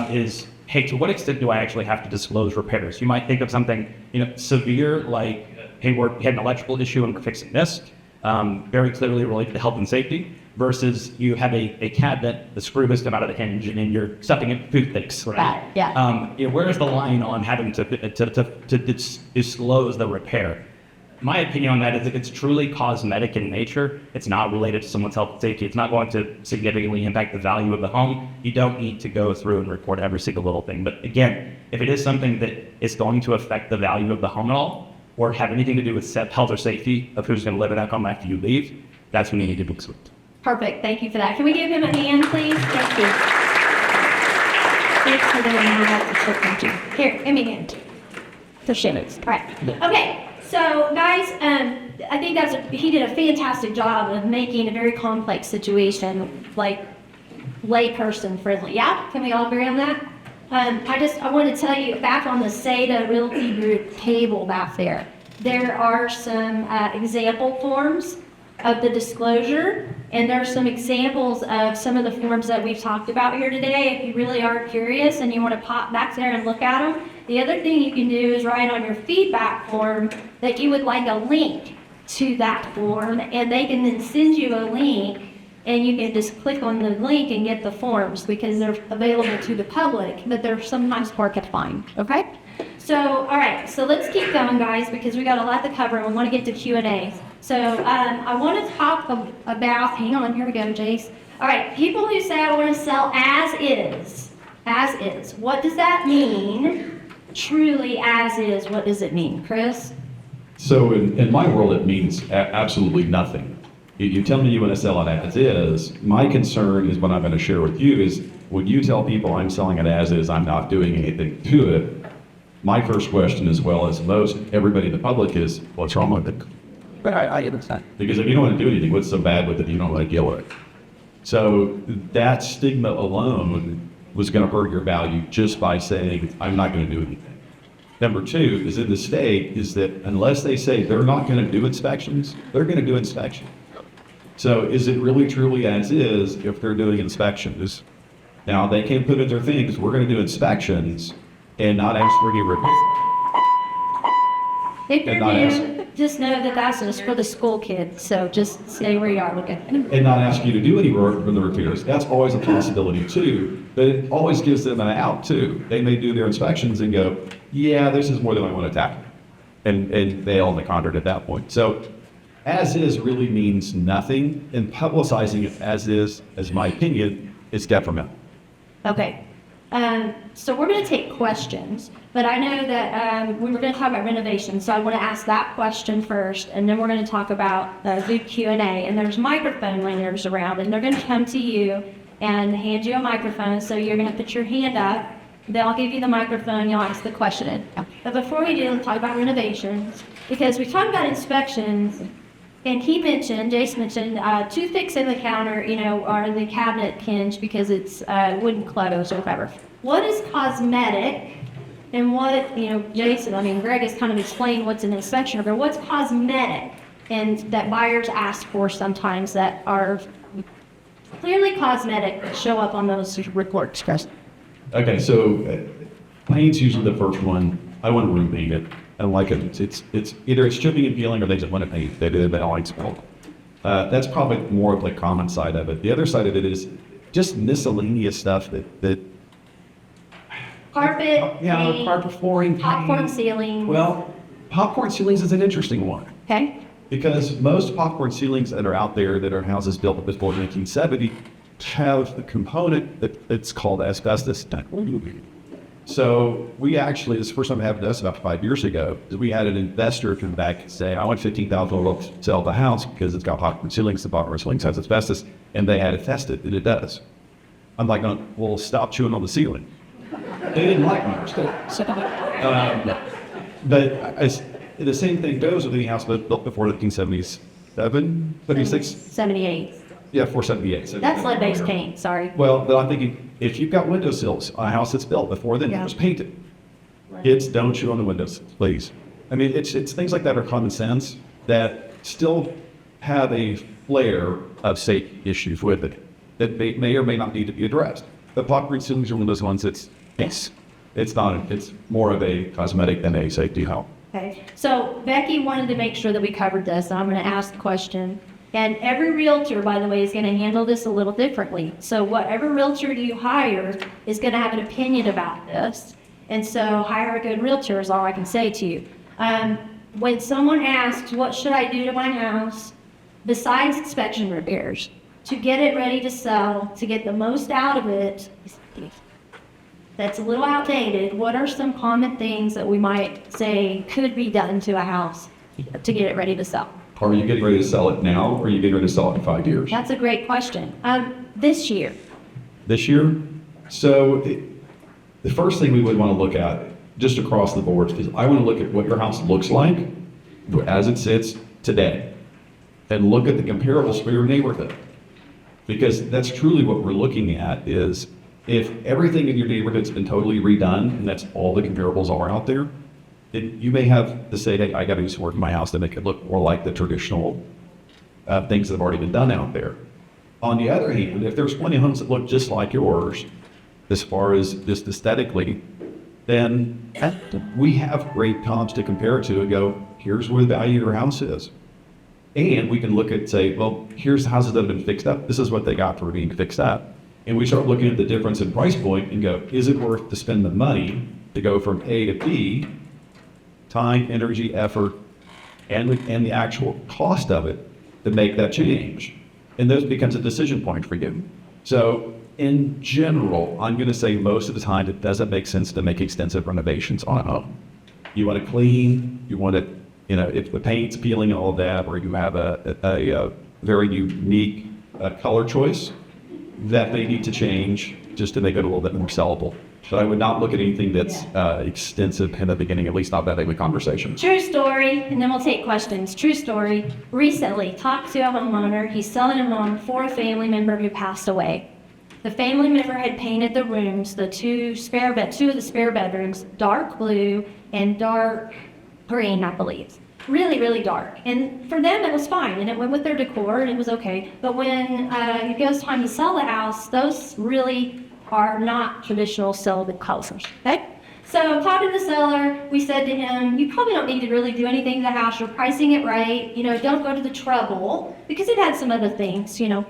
Is, hey, to what extent do I actually have to disclose repairs? You might think of something, severe, like, hey, we had an electrical issue and we're fixing this, very clearly related to health and safety, versus you have a cabinet, the screw has come out of the hinge, and then you're stuffing it with toothpicks, right? Yeah. Where is the line on having to disclose the repair? My opinion on that is if it's truly cosmetic in nature, it's not related to someone's health and safety, it's not going to significantly impact the value of the home, you don't need to go through and report every single little thing. But again, if it is something that is going to affect the value of the home at all, or have anything to do with health or safety of who's going to live in that home after you leave, that's when you need to book suit. Perfect. Thank you for that. Can we give him a hand, please? Thank you. Thanks for doing that. Here, give me a hand. The shivers. All right. Okay. So, guys, I think he did a fantastic job of making a very complex situation like layperson friendly. Yeah? Can we all agree on that? I want to tell you, back on the SADA Realty Group table back there are some example forms of the disclosure, and there are some examples of some of the forms that we've talked about here today. If you really are curious and you want to pop back there and look at them, the other thing you can do is write on your feedback form that you would like a link to that form, and they can then send you a link and you can just click on the link and get the forms because they're available to the public, but they're sometimes hard to find, okay? So, all right, so let's keep going, guys, because we got a lot to cover and we want to get to Q&A. So I want to talk about, hang on, here we go, Jace. All right, people who say I want to sell as is. What does that mean? Truly as is, what does it mean, Chris? So in my world, it means absolutely nothing. You tell me you want to sell it as is. My concern is what I'm going to share with you is when you tell people I'm selling it as is, I'm not doing anything to it. My first question, as well as most everybody in the public, is what's wrong with it? But I understand. Because if you don't want to do anything, what's so bad with it? You don't want to deal with it. So that stigma alone was going to hurt your value just by saying I'm not going to do anything. Number two is in the state is that unless they say they're not going to do inspections, they're going to do inspections. So is it really truly as is if they're doing inspections? Now they can put in their things, we're going to do inspections and not ask for any repairs. If you're And not new, just know that that's just for the school kids, so just stay where you are, okay? And not ask you to do any work for the repairs. That's always a possibility too, but it always gives them an out too. They may do their inspections and go, yeah, this is more than I want to tackle. And they own the contract at that point. So as is really means nothing, and publicizing it as my opinion, is detrimental. Okay. So we're going to take questions, but I know that we were going to talk about renovations, so I want to ask that question first, and then we're going to talk about the Q&A. And there's microphone ringers around, and they're going to come to you and hand you a microphone. So you're going to put your hand up. They'll give you the microphone. You'll ask the question. But before we do, let's talk about renovations, because we talked about inspections. And Jace mentioned, toothpicks in the counter, or in the cabinet hinge because it's wouldn't close or whatever. What is cosmetic and what, Jason, Greg has kind of explained what's an inspection, but what's cosmetic and that buyers ask for sometimes that are clearly cosmetic that show up on those reports, Chris? Okay, so paint's usually the first one. I want to room paint it. I don't like it. It's either it's chipping and peeling or they just want to paint. They don't like smoke. That's probably more of the common side of it. The other side of it is just miscellaneous stuff that Carpet, paint, carpet flooring, popcorn ceilings. Well, popcorn ceilings is an interesting one Okay. because most popcorn ceilings that are out there that are houses built before 1970 have a component that's called asbestos. So we actually, this is the first time it happened to us about 5 years ago, is we had an investor come back and say, I want $15,000 to sell the house because it's got popcorn ceilings, the popcorn ceilings has asbestos, and they had it tested, and it does. I'm like, well, stop chewing on the ceiling. They didn't like my response. But the same thing goes with any house built before 1977, 76? 78. Yeah, 478. That's lead-based paint, sorry. Well, but I'm thinking, if you've got windowsills on a house that's built before then, it was painted. Kids, don't chew on the windows, please. It's things like that are common sense that still have a flare of safety issues with it that may or may not need to be addressed. The popcorn ceilings are one of those ones it's more of a cosmetic than a safety help. Okay, so Becky wanted to make sure that we covered this, and I'm going to ask the question. And every realtor, by the way, is going to handle this a little differently. So whatever realtor you hire is going to have an opinion about this. And so hire a good realtor is all I can say to you. When someone asks, what should I do to my house besides inspection repairs to get it ready to sell, to get the most out of it, that's a little outdated, what are some common things that we might say could be done to a house to get it ready to sell? Are you getting ready to sell it now, or are you getting ready to sell it in 5 years? That's a great question. This year. This year? So the first thing we would want to look at, just across the board, is I want to look at what your house looks like as it sits today, and look at the comparables for your neighborhood. Because that's truly what we're looking at is if everything in your neighborhood's been totally redone, and that's all the comparables are out there, you may have to say, hey, I got to do some work in my house to make it look more like the traditional things that have already been done out there. On the other hand, if there's plenty of homes that look just like yours, as far as just aesthetically, then we have great comps to compare to and go, here's where the value of your house is. And we can look at, say, well, here's houses that have been fixed up. This is what they got for being fixed up. And we start looking at the difference in price point and go, is it worth to spend the money to go from A to B, time, energy, effort, and the actual cost of it to make that change? And this becomes a decision point for you. So in general, I'm going to say most of the time it doesn't make sense to make extensive renovations on a home. You want to clean, you want to, if the paint's peeling and all of that, or you have a very unique color choice, that may need to change just to make it a little bit more sellable. But I would not look at anything that's extensive in the beginning, at least not that big of a conversation. True story, and then we'll take questions. True story. Recently, talked to a homeowner. He's selling a home for a family member who passed away. The family member had painted the rooms, two of the spare bedrooms, dark blue and dark green, I believe. Really, really dark. And for them, it was fine, and it went with their decor, and it was okay. But when it goes time to sell the house, those really are not traditional sellable colors, okay? So talking to the seller, we said to him, you probably don't need to really do anything to the house. You're pricing it right. Don't go to the trouble, because it had some other things, I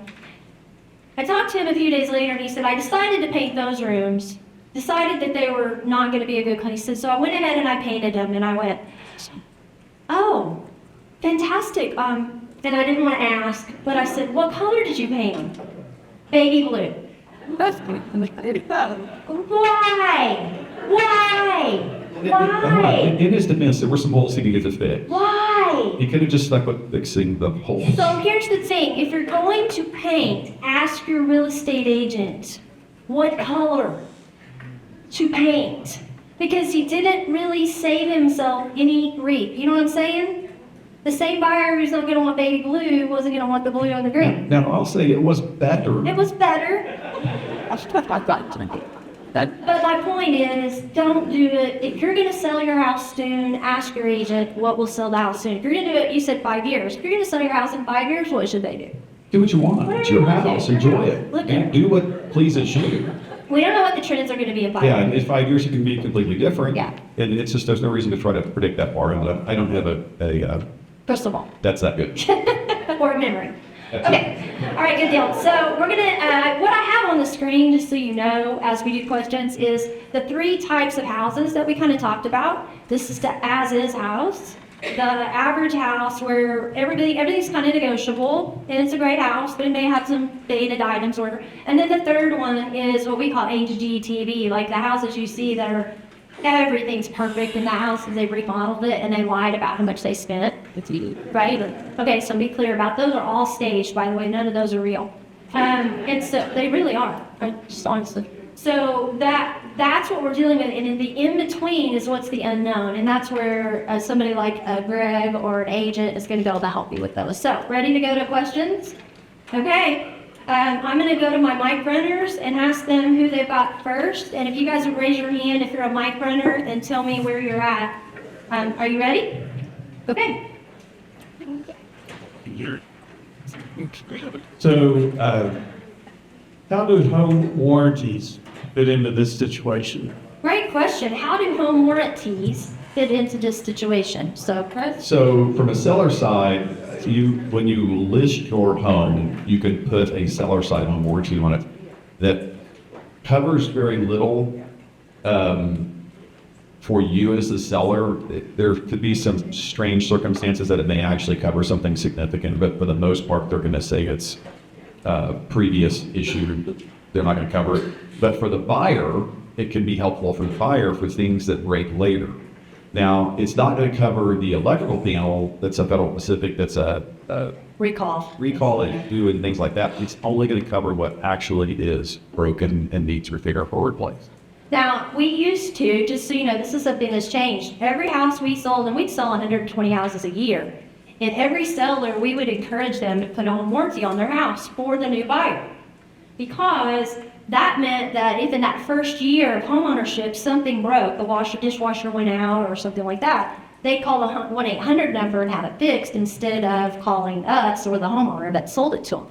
talked to him a few days later, and he said, I decided to paint those rooms, decided that they were not going to be a good color. He said, so I went ahead and I painted them, and I went, oh, fantastic. And I didn't want to ask, but I said, what color did you paint them? Baby blue. Why? In his defense, there were some holes he needed to fix. Why? He could have just stuck with fixing the holes. So here's the thing. If you're going to paint, ask your real estate agent what color to paint. Because he didn't really save himself any grief. You know what I'm saying? The same buyer who's not going to want baby blue wasn't going to want the blue or the green. Now, I'll say it was better. It was better. But my point is, don't do it. If you're going to sell your house soon, ask your agent what will sell the house soon. If you're going to do it, you said 5 years. If you're going to sell your house in 5 years, what should they do? Do what you want. Whatever It's your you want to house. do. Enjoy it. Look at And it. do what pleases you. We don't know what the trends are going to be in 5 Yeah, years. and in 5 years it can be completely different. Yeah. And it's just, there's no reason to try to predict that far. And I don't have a First of all, that's that good. or memory. Okay, all right, good deal. So we're gonna, what I have on the screen, just so you know, as we do questions, is the 3 types of houses that we kind of talked about. This is the as-is house, the average house where everything's kind of negotiable, and it's a great house, but it may have some dated items or, and then the third one is what we call HGTV, like the houses you see that are, everything's perfect in the house and they remodeled it and they lied about how much they spent. Right? Okay, so be clear about those are all staged, by the way, none of those are real. And so they really are, right? Just honestly. So that's what we're dealing with, and in the in-between is what's the unknown, and that's where somebody like Greg or an agent is going to be able to help you with those. So, ready to go to questions? Okay. I'm going to go to my mic runners and ask them who they've got first, and if you guys would raise your hand if you're a mic runner and tell me where you're at. Are you ready? Okay. So, how do home warranties fit into this situation? Great question. How do home warranties fit into this situation? So, Chris? So from a seller side, when you list your home, you can put a seller side home warranty on it that covers very little for you as the seller. There could be some strange circumstances that it may actually cover something significant, but for the most part, they're going to say it's previous issue. They're not going to cover it. But for the buyer, it can be helpful for the buyer for things that break later. Now, it's not going to cover the electrical panel that's a Federal Pacific, that's a recall issue and things like that. It's only going to cover what actually is broken and needs repair or replace. Now, we used to, just so you know, this is something that's changed. Every house we sold, and we'd sell 120 houses a year, and every seller, we would encourage them to put a home warranty on their house for the new buyer. Because that meant that if in that first year of homeownership something broke, the dishwasher went out or something like that, they call the 1-800 number and have it fixed instead of calling us or the homeowner that sold it to them.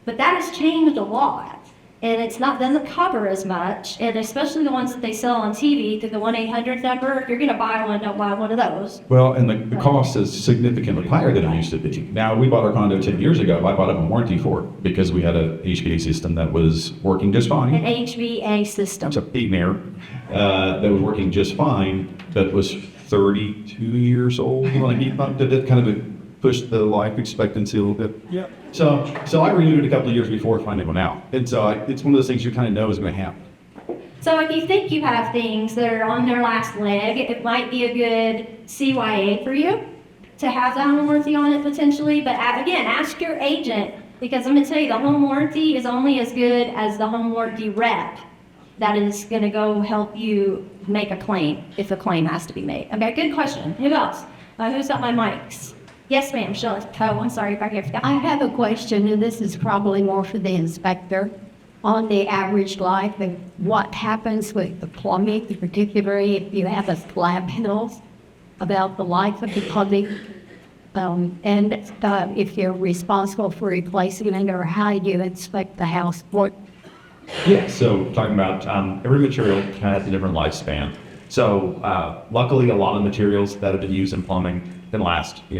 But that has changed a lot. and it's not doesn't cover as much, and especially the ones that they sell on TV through the 1-800 number. If you're going to buy one, don't buy one of those. Well, and the cost is significantly higher than it used to be. Now, we bought our condo 10 years ago. I bought it on warranty for it because we had a HVAC system that was working just fine. An HVA system. It's a big mirror that was working just fine, that was 32 years old when I heat pumped it. It kind of pushed the life expectancy a little bit. Yeah. So I renewed it a couple of years before it finally went out. And so it's one of those things you kind of know is going to happen. So if you think you have things that are on their last leg, it might be a good CYA for you to have the home warranty on it potentially. But again, ask your agent, because I'm going to tell you the home warranty is only as good as the home warranty rep that is going to go help you make a claim if a claim has to be made. Okay, good question. Who else? Who's got my mics? Yes, ma'am. Shirley. Oh, I'm sorry if I forgot. I have a question, and this is probably more for the inspector. On the average life of what happens with the plumbing, particularly if you have a slab house, about the life of the plumbing, and if you're responsible for replacing it, or how you inspect the house. Yeah, so talking about every material kind of has a different lifespan. So luckily, a lot of materials that have been used in plumbing can last, I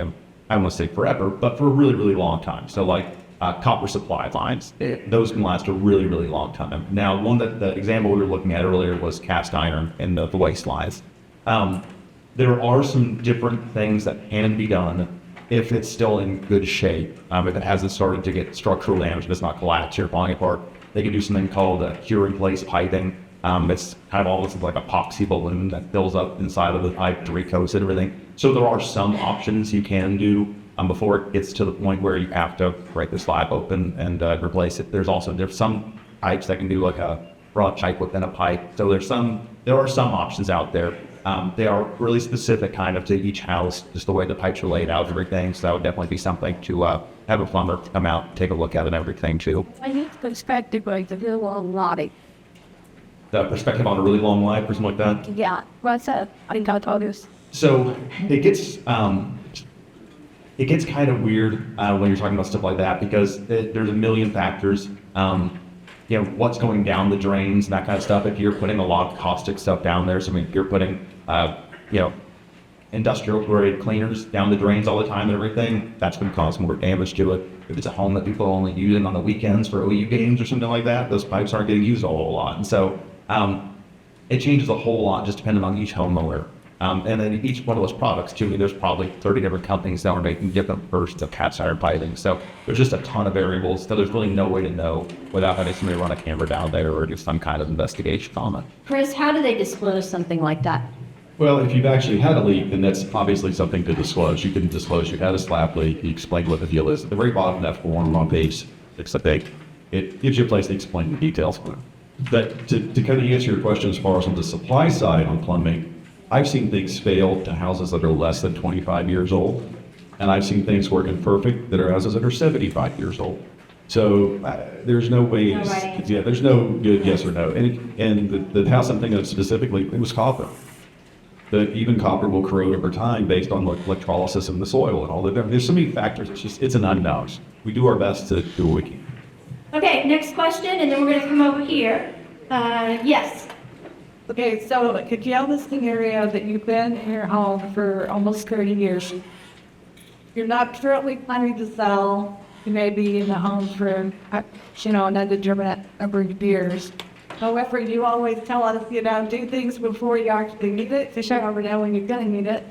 don't want to say forever, but for a really, really long time. So like copper supply lines, those can last a really, really long time. Now, the example we were looking at earlier was cast iron and the waste lines. There are some different things that can be done if it's still in good shape. If it hasn't started to get structural damage, if it's not collapsed or falling apart, they can do something called cure-in-place piping. It's kind of almost like a epoxy balloon that fills up inside of the pipe to recoat it and everything. So there are some options you can do before it gets to the point where you have to break the slab open and replace it. There's some pipes that can do like a broad pipe within a pipe. So there are some options out there. They are really specific kind of to each house, just the way the pipes are laid out and everything. So that would definitely be something to have a plumber come out, take a look at it and everything too. I need perspective, like the real long. The perspective on a really long life or something like that. Yeah, what's up? I got all this. So it gets kind of weird when you're talking about stuff like that because there's a million factors. What's going down the drains and that kind of stuff. If you're putting a lot of caustic stuff down there, so I mean, if you're putting, industrial grade cleaners down the drains all the time and everything, that's going to cause more damage to it. If it's a home that people are only using on the weekends for OU games or something like that, those pipes aren't getting used a whole lot. And so it changes a whole lot just depending on each homeowner. And then each one of those products too, there's probably 30 different companies that are making different versions of cast iron piping. So there's just a ton of variables. So there's really no way to know without having somebody run a camera down there or do some kind of investigation on it. Chris, how do they disclose something like that? Well, if you've actually had a leak, then that's obviously something to disclose. You can disclose you had a slab leak, you explain what the deal is. At the very bottom of that form on page 6, I think, it gives you a place to explain the details. But to kind of answer your question as far as on the supply side on plumbing, I've seen things fail to houses that are less than 25 years old, and I've seen things working perfect that are houses that are 75 years old. So there's no way, there's no good yes or no. And the house I'm thinking of specifically, it was copper. But even copper will corrode over time based on electrolysis in the soil and all that. There's so many factors. It's an unknown. We do our best to do what we can. Okay, next question, and then we're going to come over here. Yes. Okay, so could you have this scenario that you've been in your home for almost 30 years? You're not currently planning to sell. You may be in the home for, an undetermined number of years. However, you always tell us, do things before you actually need it, to show over now when you're going to need it.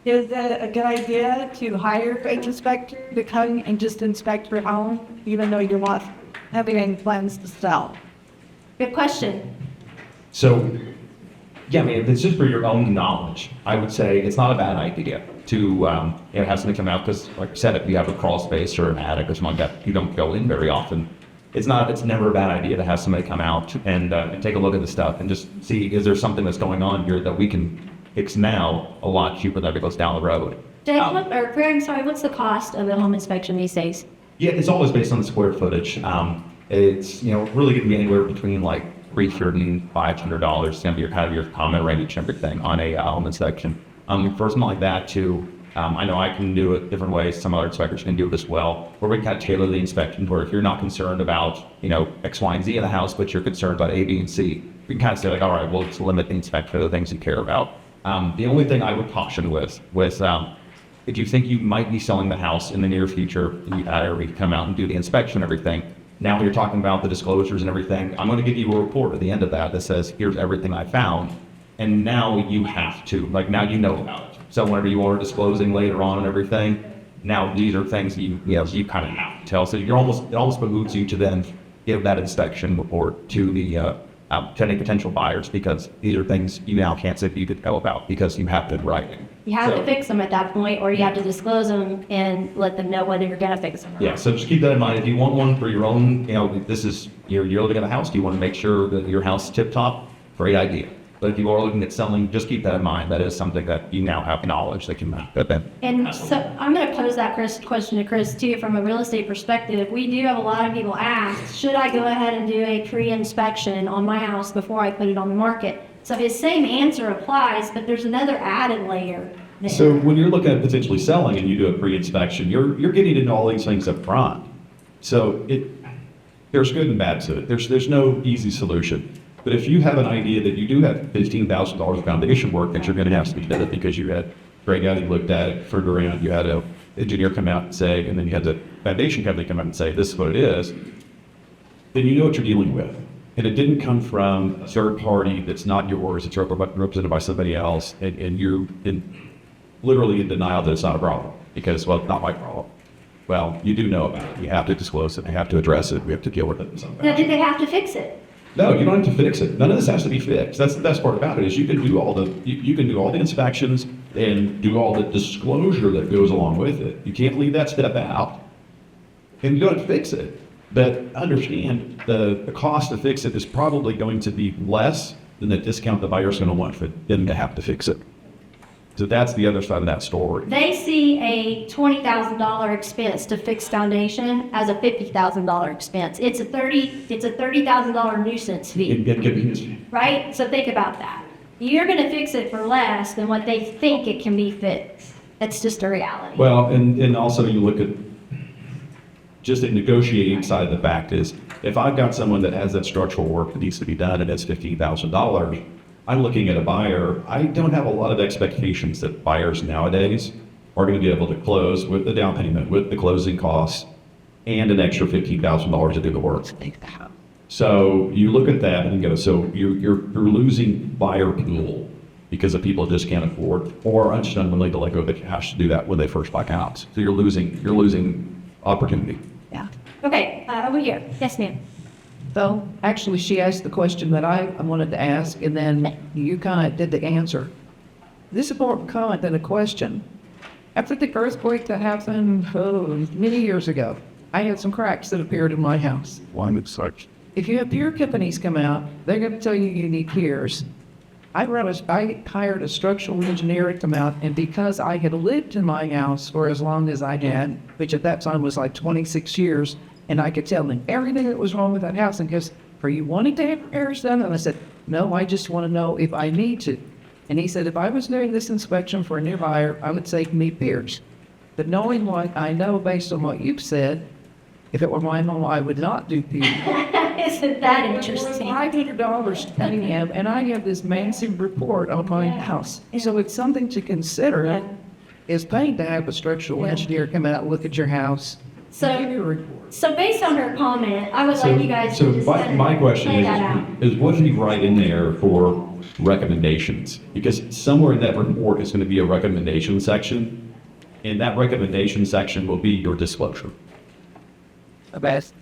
Is it a good idea to hire an inspector to come and just inspect your home, even though you're not having any plans to sell? Good question. So, if it's just for your own knowledge, I would say it's not a bad idea to have somebody come out because, like I said, if you have a crawl space or an attic or something like that, you don't go in very often. It's never a bad idea to have somebody come out and take a look at the stuff and just see, is there something that's going on here that we can fix now a lot cheaper than it goes down the road. What's the cost of a home inspection these days? Yeah, it's always based on the square footage. It's, really going to be anywhere between like $300 and $500. It's going to be your common range and everything on a home inspection. For something like that to I know I can do it different ways. Some other inspectors can do it as well, where we kind of tailor the inspection where if you're not concerned about, X, Y, and Z in the house, but you're concerned about A, B, and C, we can kind of say like, all right, well, let's limit the inspection to the things you care about. The only thing I would caution with if you think you might be selling the house in the near future, we come out and do the inspection and everything. Now when you're talking about the disclosures and everything, I'm going to give you a report at the end of that says, here's everything I found. And now you have to, now you know about it. So whenever you are disclosing later on and everything, now these are things you kind of have to tell. So it almost behooves you to then give that inspection report to to any potential buyers, because these are things you now can't say that you could know about because you have to write it. You have to fix them at that point, or you have to disclose them and let them know whether you're gonna fix them or Yeah, not. so just keep that in mind. If you want one for your own, this is, you're living in a house, do you want to make sure that your house is tip top? Great idea. But if you are looking at selling, just keep that in mind. That is something that you now have knowledge that can make that. And so I'm going to pose that question to Chris too, from a real estate perspective. We do have a lot of people ask, should I go ahead and do a pre-inspection on my house before I put it on the market? So his same answer applies, but there's another added layer. So when you're looking at potentially selling and you do a pre-inspection, you're getting into all these things up front. So there's good and bad to it. There's no easy solution. But if you have an idea that you do have $15,000 of foundation work that you're going to have to do it because you had Greg out, he looked at it, turned around, you had an engineer come out and say, and then you had the foundation company come out and say, this is what it is, then you know what you're dealing with. And it didn't come from a third party that's not yours, it's represented by somebody else, and you're literally in denial that it's not a problem because, well, it's not my problem. Well, you do know about it. You have to disclose it. You have to address it. We have to deal with it in some Now, fashion. do they have to fix it? No, you don't have to fix it. None of this has to be fixed. That's the best part about it is you can do all the inspections and do all the disclosure that goes along with it. You can't leave that step out, and you don't have to fix it. But understand the cost to fix it is probably going to be less than the discount the buyer's going to want for them to have to fix it. So that's the other side of that story. They see a $20,000 expense to fix foundation as a $50,000 expense. It's a $30,000 nuisance fee, right? So think about that. You're going to fix it for less than what they think it can be fixed. That's just a reality. Well, and also you look at just the negotiating side of the fact is if I've got someone that has that structural work that needs to be done and it's $15,000, I'm looking at a buyer. I don't have a lot of expectations that buyers nowadays are going to be able to close with the down payment, with the closing costs, and an extra $15,000 to do the work. So you look at that and you go, so you're losing buyer pool because of people just can't afford or are just unwilling to let go of the cash to do that when they first buy house. So you're losing opportunity. Yeah. Okay, over here. Yes, ma'am. So actually, she asked the question that I wanted to ask, and then you kind of did the answer. This is more of a comment than a question. After the earthquake that happened many years ago, I had some cracks that appeared in my house. One that's such. If you have pier companies come out, they're going to tell you you need piers. I hired a structural engineer to come out, and because I had lived in my house for as long as I had, which at that time was like 26 years, and I could tell him everything that was wrong with that house, and goes, are you wanting to have repairs done? And I said, no, I just want to know if I need to. And he said, if I was doing this inspection for a new buyer, I would say need piers. But knowing what I know based on what you've said, if it were my home, I would not do piers. Isn't that interesting? $500 paying him, and I have this massive report on my house. So it's something to consider. Is paying to have a structural engineer come out and look at your house. So based on her comment, I would like you guys So to just my question lay that out. is what do you write in there for recommendations? Because somewhere in that report is going to be a recommendation section, and that recommendation section will be your disclosure. The best.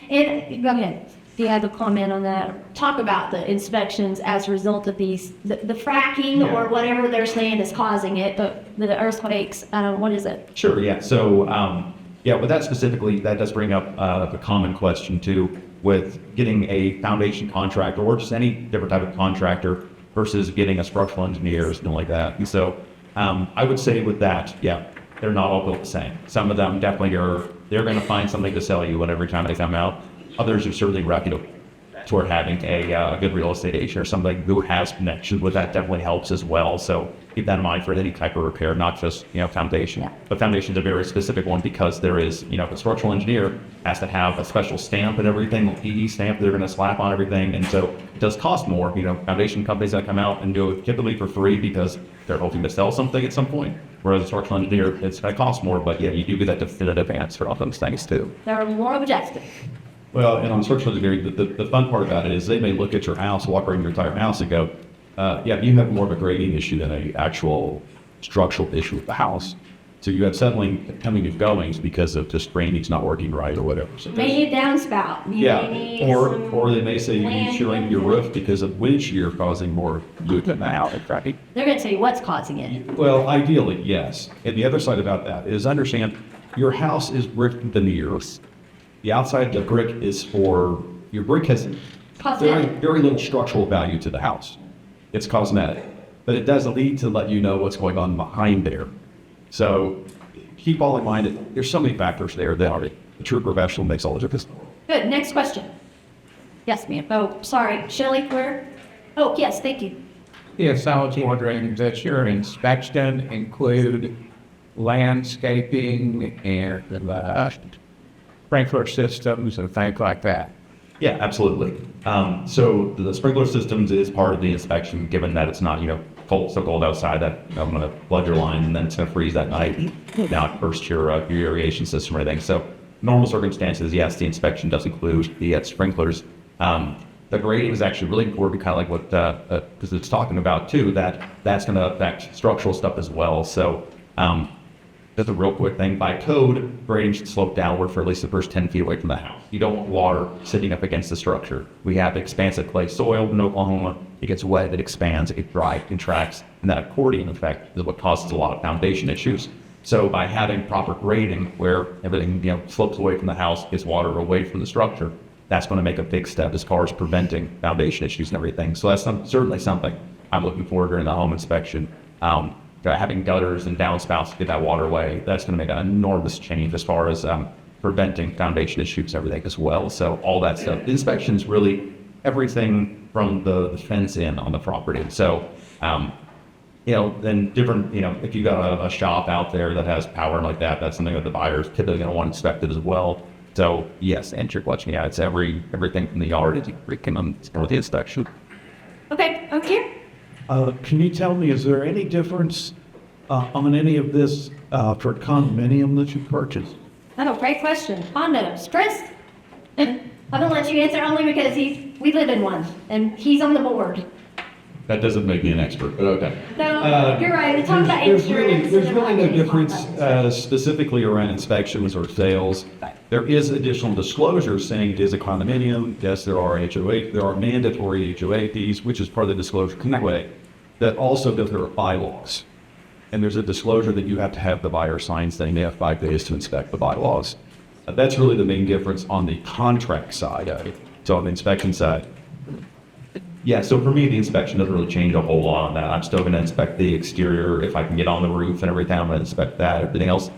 And go ahead. Do you have a comment on that? Talk about the inspections as a result of the fracking or whatever they're saying is causing it, but the earthquakes. What is it? Sure, yeah. So, with that specifically, that does bring up a common question too, with getting a foundation contractor or just any different type of contractor versus getting a structural engineer or something like that. And so, I would say with that, they're not all built the same. Some of them definitely they're going to find something to sell you every time they come out. Others are certainly reputable. step toward having a good real estate agent or somebody who has connections with that definitely helps as well. So keep that in mind for any type of repair, not just, foundation. Yeah. But foundation is a very specific one because there is, the structural engineer has to have a special stamp and everything, a PE stamp they're going to slap on everything. And so it does cost more. Foundation companies that come out and do it typically for free because they're hoping to sell something at some point. Whereas a structural engineer, it's going to cost more, but yeah, you do get that definitive answer on those things too. They're more objective. Well, and on structural engineering, the fun part about it is they may look at your house, walk around your entire house and go, yeah, you have more of a grading issue than an actual structural issue with the house. So you have settling coming and goings because of just drainage not working right or whatever. So May need downspout. You yeah, may need or they may say you land need shielding your roof because of wind shear causing more leak in the house. Right? They're going to tell you what's causing it. Well, ideally, yes. And the other side about that is understand your house is brick veneers. The outside of the brick is for, your brick has very, Cosmetic. very little structural value to the house. It's cosmetic, but it does lead to let you know what's going on behind there. So keep all in mind that there's so many factors there that a true professional makes all the difference. Good. Next question. Yes, ma'am. Oh, sorry. Shelley, where? Oh, yes. Thank you. Yes, I was wondering, does your inspection include landscaping and sprinkler systems and things like that? Yeah, absolutely. So the sprinkler systems is part of the inspection, given that it's not, so cold outside that I'm going to flood your line and then it's going to freeze that night. Now it bursts your irrigation system or anything. So normal circumstances, yes, the inspection does include the sprinklers. The grading is actually really important, kind of like what because it's talking about too, that's going to affect structural stuff as well. So that's a real quick thing. By code, grading should slope downward for at least the first 10 feet away from the house. You don't want water sitting up against the structure. We have expansive clay soil in Oklahoma. It gets wet, it expands, it gets dry, it contracts, and that accordion effect is what causes a lot of foundation issues. So by having proper grading where everything slopes away from the house, gets water away from the structure, that's going to make a big step as far as preventing foundation issues and everything. So that's certainly something I'm looking for during the home inspection. Having gutters and downspouts to get that water away, that's going to make an enormous change as far as preventing foundation issues and everything as well. So all that stuff. The inspection is really everything from the fence in on the property. So, then different, if you got a shop out there that has power like that, that's something that the buyer's typically going to want inspected as well. So yes, answer your question. Yeah, it's everything from the yard is with the inspection. Okay. Okay. Can you tell me, is there any difference on any of this for condominium that you purchased? Oh, great question. Condos. Chris? I'm going to let you answer only because we live in one and he's on the board. That doesn't make me an expert, but okay. No, you're right. It's talking about There's insurance. really and no everything. difference specifically around inspections or sales. There is additional disclosure saying it is a condominium. Yes, there are mandatory HOA fees, which is part of the disclosure anyway. That also that there are bylaws. And there's a disclosure that you have to have the buyer sign saying they have 5 days to inspect the bylaws. That's really the main difference on the contract side of it. So on the inspection side. Yeah, so for me, the inspection doesn't really change a whole lot on that. I'm still going to inspect the exterior. If I can get on the roof and everything, I'm going to inspect that. Everything else.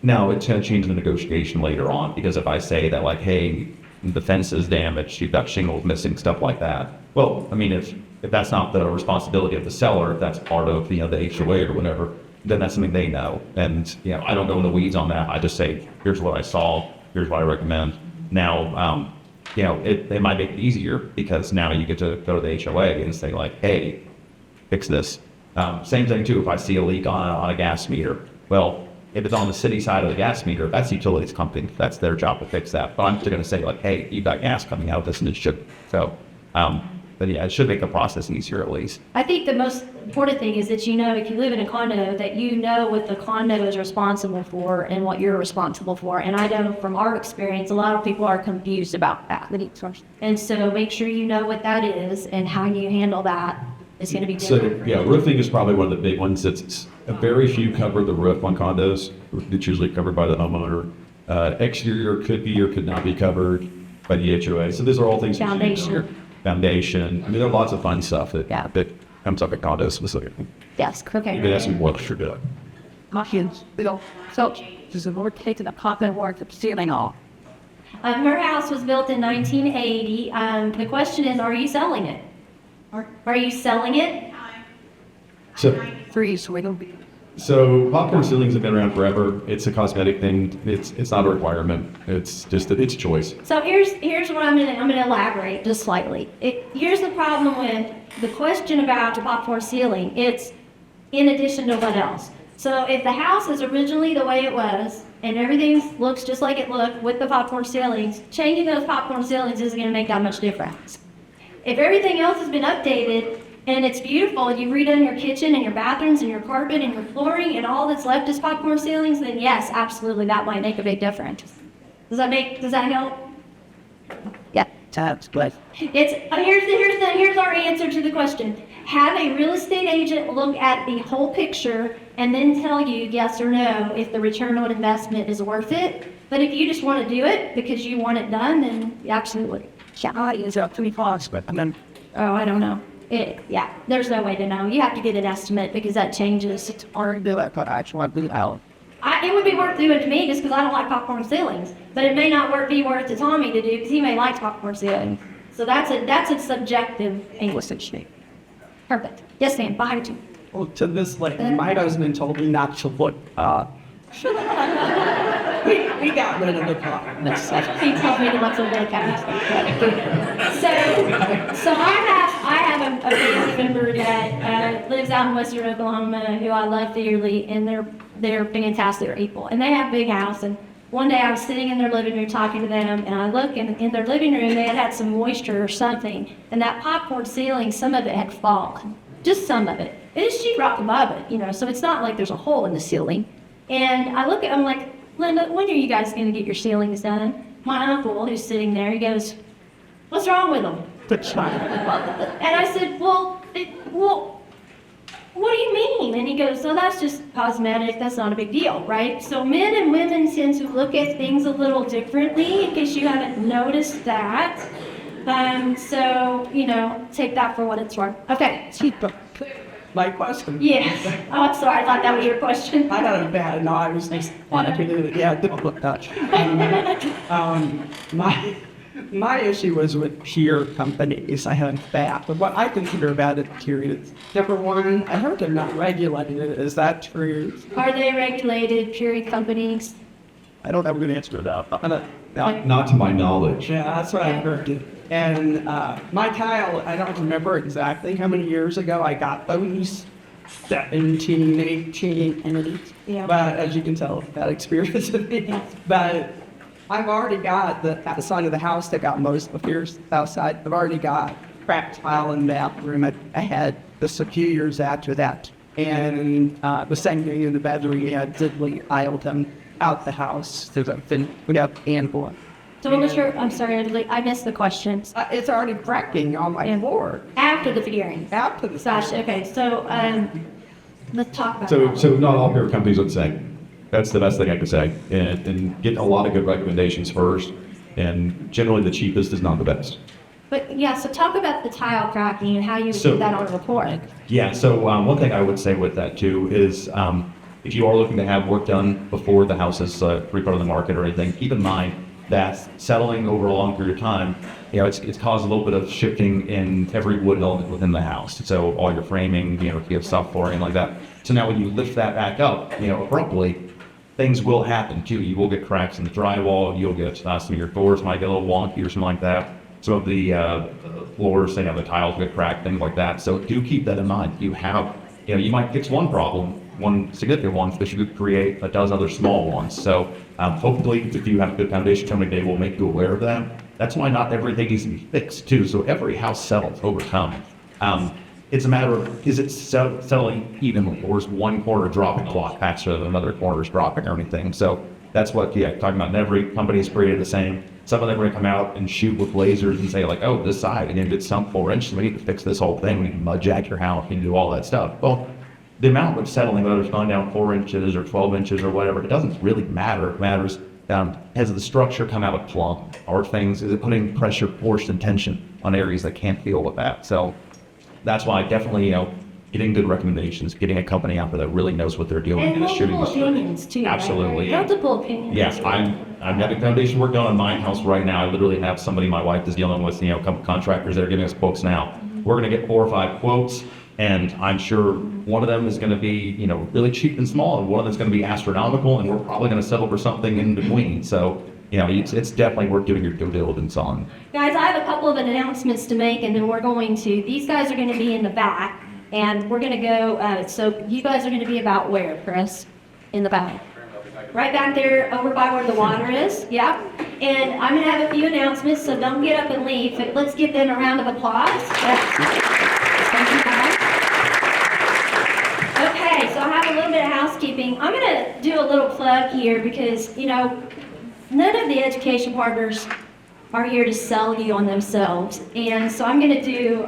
Now, it's going to change the negotiation later on, because if I say that, like, hey, the fence is damaged, you've got shingles missing, stuff like that. Well, I mean, if that's not the responsibility of the seller, if that's part of, the HOA or whatever, then that's something they know. And, I don't go in the weeds on that. I just say, here's what I saw, here's what I recommend. Now, it might make it easier because now you get to go to the HOA and say like, hey, fix this. Same thing too, if I see a leak on a gas meter. Well, if it's on the city side of the gas meter, that's the utilities company. That's their job to fix that. But I'm still going to say like, hey, you've got gas coming out of this and it should. So, but yeah, it should make the process easier at least. I think the most important thing is that if you live in a condo, that you know what the condo is responsible for and what you're responsible for. And I know from our experience, a lot of people are confused about that. And so make sure you know what that is and how you handle that is going to be different. So, yeah, roofing is probably one of the big ones. It's very few cover the roof on condos. It's usually covered by the homeowner. Exterior could be or could not be covered by the HOA. So these are all things. Foundation. Foundation. I mean, there are lots of fun stuff that Yeah. comes up at condos specifically. Yes. Okay. You can ask me what should do it. So, there's a more taken a pop and work the ceiling off. Her house was built in 1980. The question is, are you selling it? Are you selling it? So, Freeze, we don't be. so popcorn ceilings have been around forever. It's a cosmetic thing. It's not a requirement. It's just it's choice. So here's what I'm gonna elaborate just slightly. Here's the problem with the question about the popcorn ceiling. It's in addition to what else. So if the house is originally the way it was and everything looks just like it looked with the popcorn ceilings, changing those popcorn ceilings isn't gonna make that much difference. If everything else has been updated and it's beautiful and you've redone your kitchen and your bathrooms and your carpet and your flooring and all that's left is popcorn ceilings, then yes, absolutely, that might make a big difference. Does that help? Yeah. That's good. Here's our answer to the question. Have a real estate agent look at the whole picture and then tell you yes or no if the return on investment is worth it. But if you just want to do it because you want it done, then absolutely. Yeah, it's up to me cost, but then Oh, I don't know. Yeah, there's no way to know. You have to get an estimate because that changes. it's hard to do it, but I just want to do out. It would be worth doing to me just because I don't like popcorn ceilings, but it may not be worth to Tommy to do because he may like popcorn ceilings. So that's a subjective answer. Perfect. Yes, ma'am. Behind you. Well, to this lady, my husband told me not to look. We got rid of the car. He told me to look for the cameras. So I have a family member that lives out in western Oklahoma who I love dearly, and they're fantastic people, and they have a big house. And one day I was sitting in their living room talking to them, and I look in their living room, they had some moisture or something, and that popcorn ceiling, some of it had fallen, just some of it. It's sheetrock above it, so it's not like there's a hole in the ceiling. And I look at them like, Linda, when are you guys going to get your ceilings done? My uncle, who's sitting there, he goes, what's wrong with them? And I said, well, what do you mean? And he goes, so that's just cosmetic, that's not a big deal, right? So men and women tend to look at things a little differently, in case you haven't noticed that. So, take that for what it's worth. Okay. My question. Yes. Oh, I'm sorry, I thought that was your question. I got it bad. No, I was just wanted to do it. Yeah, don't look touch. My issue was with peer companies. I had that. But what I consider about it here is, number one, I heard they're not regulated. Is that true? Are they regulated peer companies? I don't have a good answer to that. Not to my knowledge. Yeah, that's what I heard. And my tile, I don't remember exactly how many years ago I got those. 17, 18, and Yeah. But as you can tell, bad experience with me. But I've already got the side of the house that got most of the peers outside. I've already got cracked tile in the bathroom. I had this a few years after that. And the same thing in the bedroom, we had diddly aisled them out the house. We have handful. So what was I'm sorry, I missed the question. It's already cracking on my floor. After the hearing. After the Gosh, okay, so, let's talk about So that. not all peer companies would say. That's the best thing I could say. And get a lot of good recommendations first. And generally the cheapest is not the best. But yeah, so talk about the tile cracking and how you would So- do that on a report. Yeah, so one thing I would say with that too is if you are looking to have work done before the house is re-put on the market or anything, keep in mind that settling over a long period of time, it's caused a little bit of shifting in every wood element within the house. So all your framing, if you have soft flooring like that. So now when you lift that back up, abruptly, things will happen too. You will get cracks in the drywall. You'll get some of your doors might get a little wonky or something like that. Some of the floors, the tiles get cracked, things like that. So do keep that in mind. You might fix one problem, one significant one, but you could create a dozen other small ones. So hopefully, if you have a good foundation company, they will make you aware of that. That's why not everything needs to be fixed too. So every house settles over time. It's a matter of, is it settling evenly, or is one corner dropping a lot faster than another corner is dropping or anything? So that's what, talking about. Every company is created the same. Some of them are going to come out and shoot with lasers and say like, oh, this side, and it's sunk 4 inches, we need to fix this whole thing. We need to mud jack your house, we need to do all that stuff. Well, the amount of settling, whether it's gone down 4 inches or 12 inches or whatever, it doesn't really matter. It matters, has the structure come out of plumb? Is it putting pressure, force, and tension on areas that can't deal with that? So that's why definitely, if getting good recommendations, getting a company out there that really knows what they're doing And and is shooting multiple the straight. opinions too. right? Absolutely. Multiple opinions. Yes, I'm having foundation work done on my house right now. I literally have somebody my wife is dealing with, a couple contractors that are giving us quotes now. We're going to get 4 or 5 quotes, and I'm sure one of them is going to be, really cheap and small, and one of them's going to be astronomical, and we're probably going to settle for something in between. So, it's definitely worth doing your due diligence on. Guys, I have a couple of announcements to make, and then these guys are going to be in the back, and we're going to go, so you guys are going to be about where, Chris? In the back? Right back there, over by where the water is, yeah? And I'm going to have a few announcements, so don't get up and leave, but let's give them a round of applause. Thank you, guys. Okay, so I have a little bit of housekeeping. I'm going to do a little plug here because, none of the education partners are here to sell you on themselves. And so I'm going to do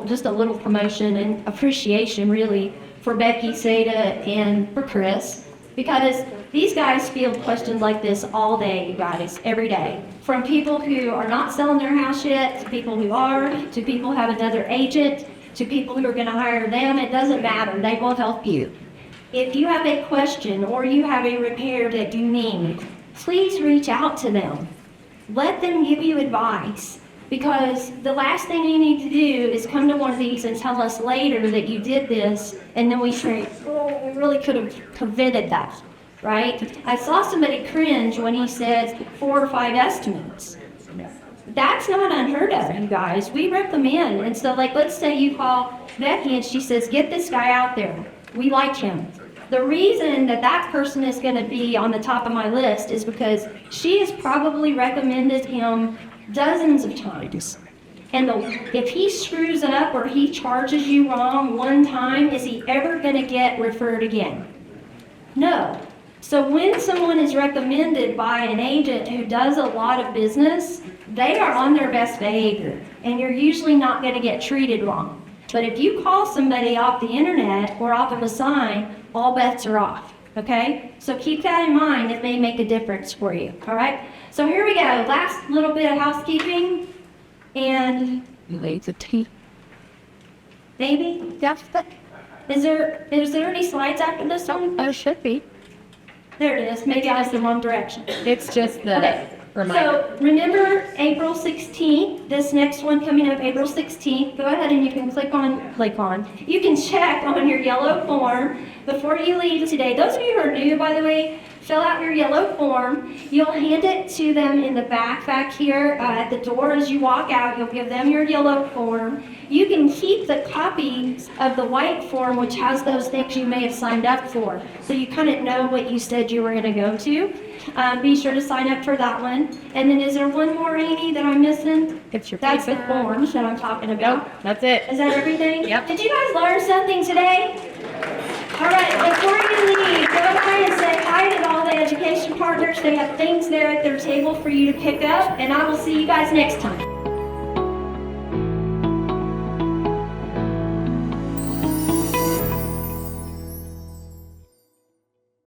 just a little promotion and appreciation really for Becky, Seda, and for Chris, because these guys field questions like this all day, you guys, every day. From people who are not selling their house yet, to people who are, to people who have another agent, to people who are going to hire them. It doesn't matter. They will help you. If you have a question or you have a repair that you need, please reach out to them. Let them give you advice, because the last thing you need to do is come to one of these and tell us later that you did this, and then we say, oh, we really could have prevented that, right? I saw somebody cringe when he said 4 or 5 estimates. That's not unheard of, you guys. We recommend. And so, let's say you call Becky and she says, get this guy out there. We like him. The reason that person is going to be on the top of my list is because she has probably recommended him dozens of times. And if he screws up or he charges you wrong one time, is he ever going to get referred again? No. So when someone is recommended by an agent who does a lot of business, they are on their best behavior, and you're usually not going to get treated wrong. But if you call somebody off the internet or off of a sign, all bets are off, okay? So keep that in mind. It may make a difference for you, all right? So here we go. Last little bit of housekeeping. And maybe? Yeah. Is there any slides after this one? Oh, should be. There it is. Maybe I was the wrong direction. It's just the Okay. reminder. So remember April 16th, this next one coming up April 16th, go ahead and you can click on. You can check on your yellow form before you leave today. Those of you who are new, by the way, fill out your yellow form. You'll hand it to them in the back here at the door as you walk out. You'll give them your yellow form. You can keep the copies of the white form, which has those things you may have signed up for, so you kind of know what you said you were going to go to. Be sure to sign up for that one. And then is there one more, Amy, that I'm missing? It's your That's the paper. forms that I'm talking about. That's it. Is that everything? Yep. Did you guys learn something today? All right, before you leave, go by and say hi to all the education partners. They have things there at their table for you to pick up, and I will see you guys next time.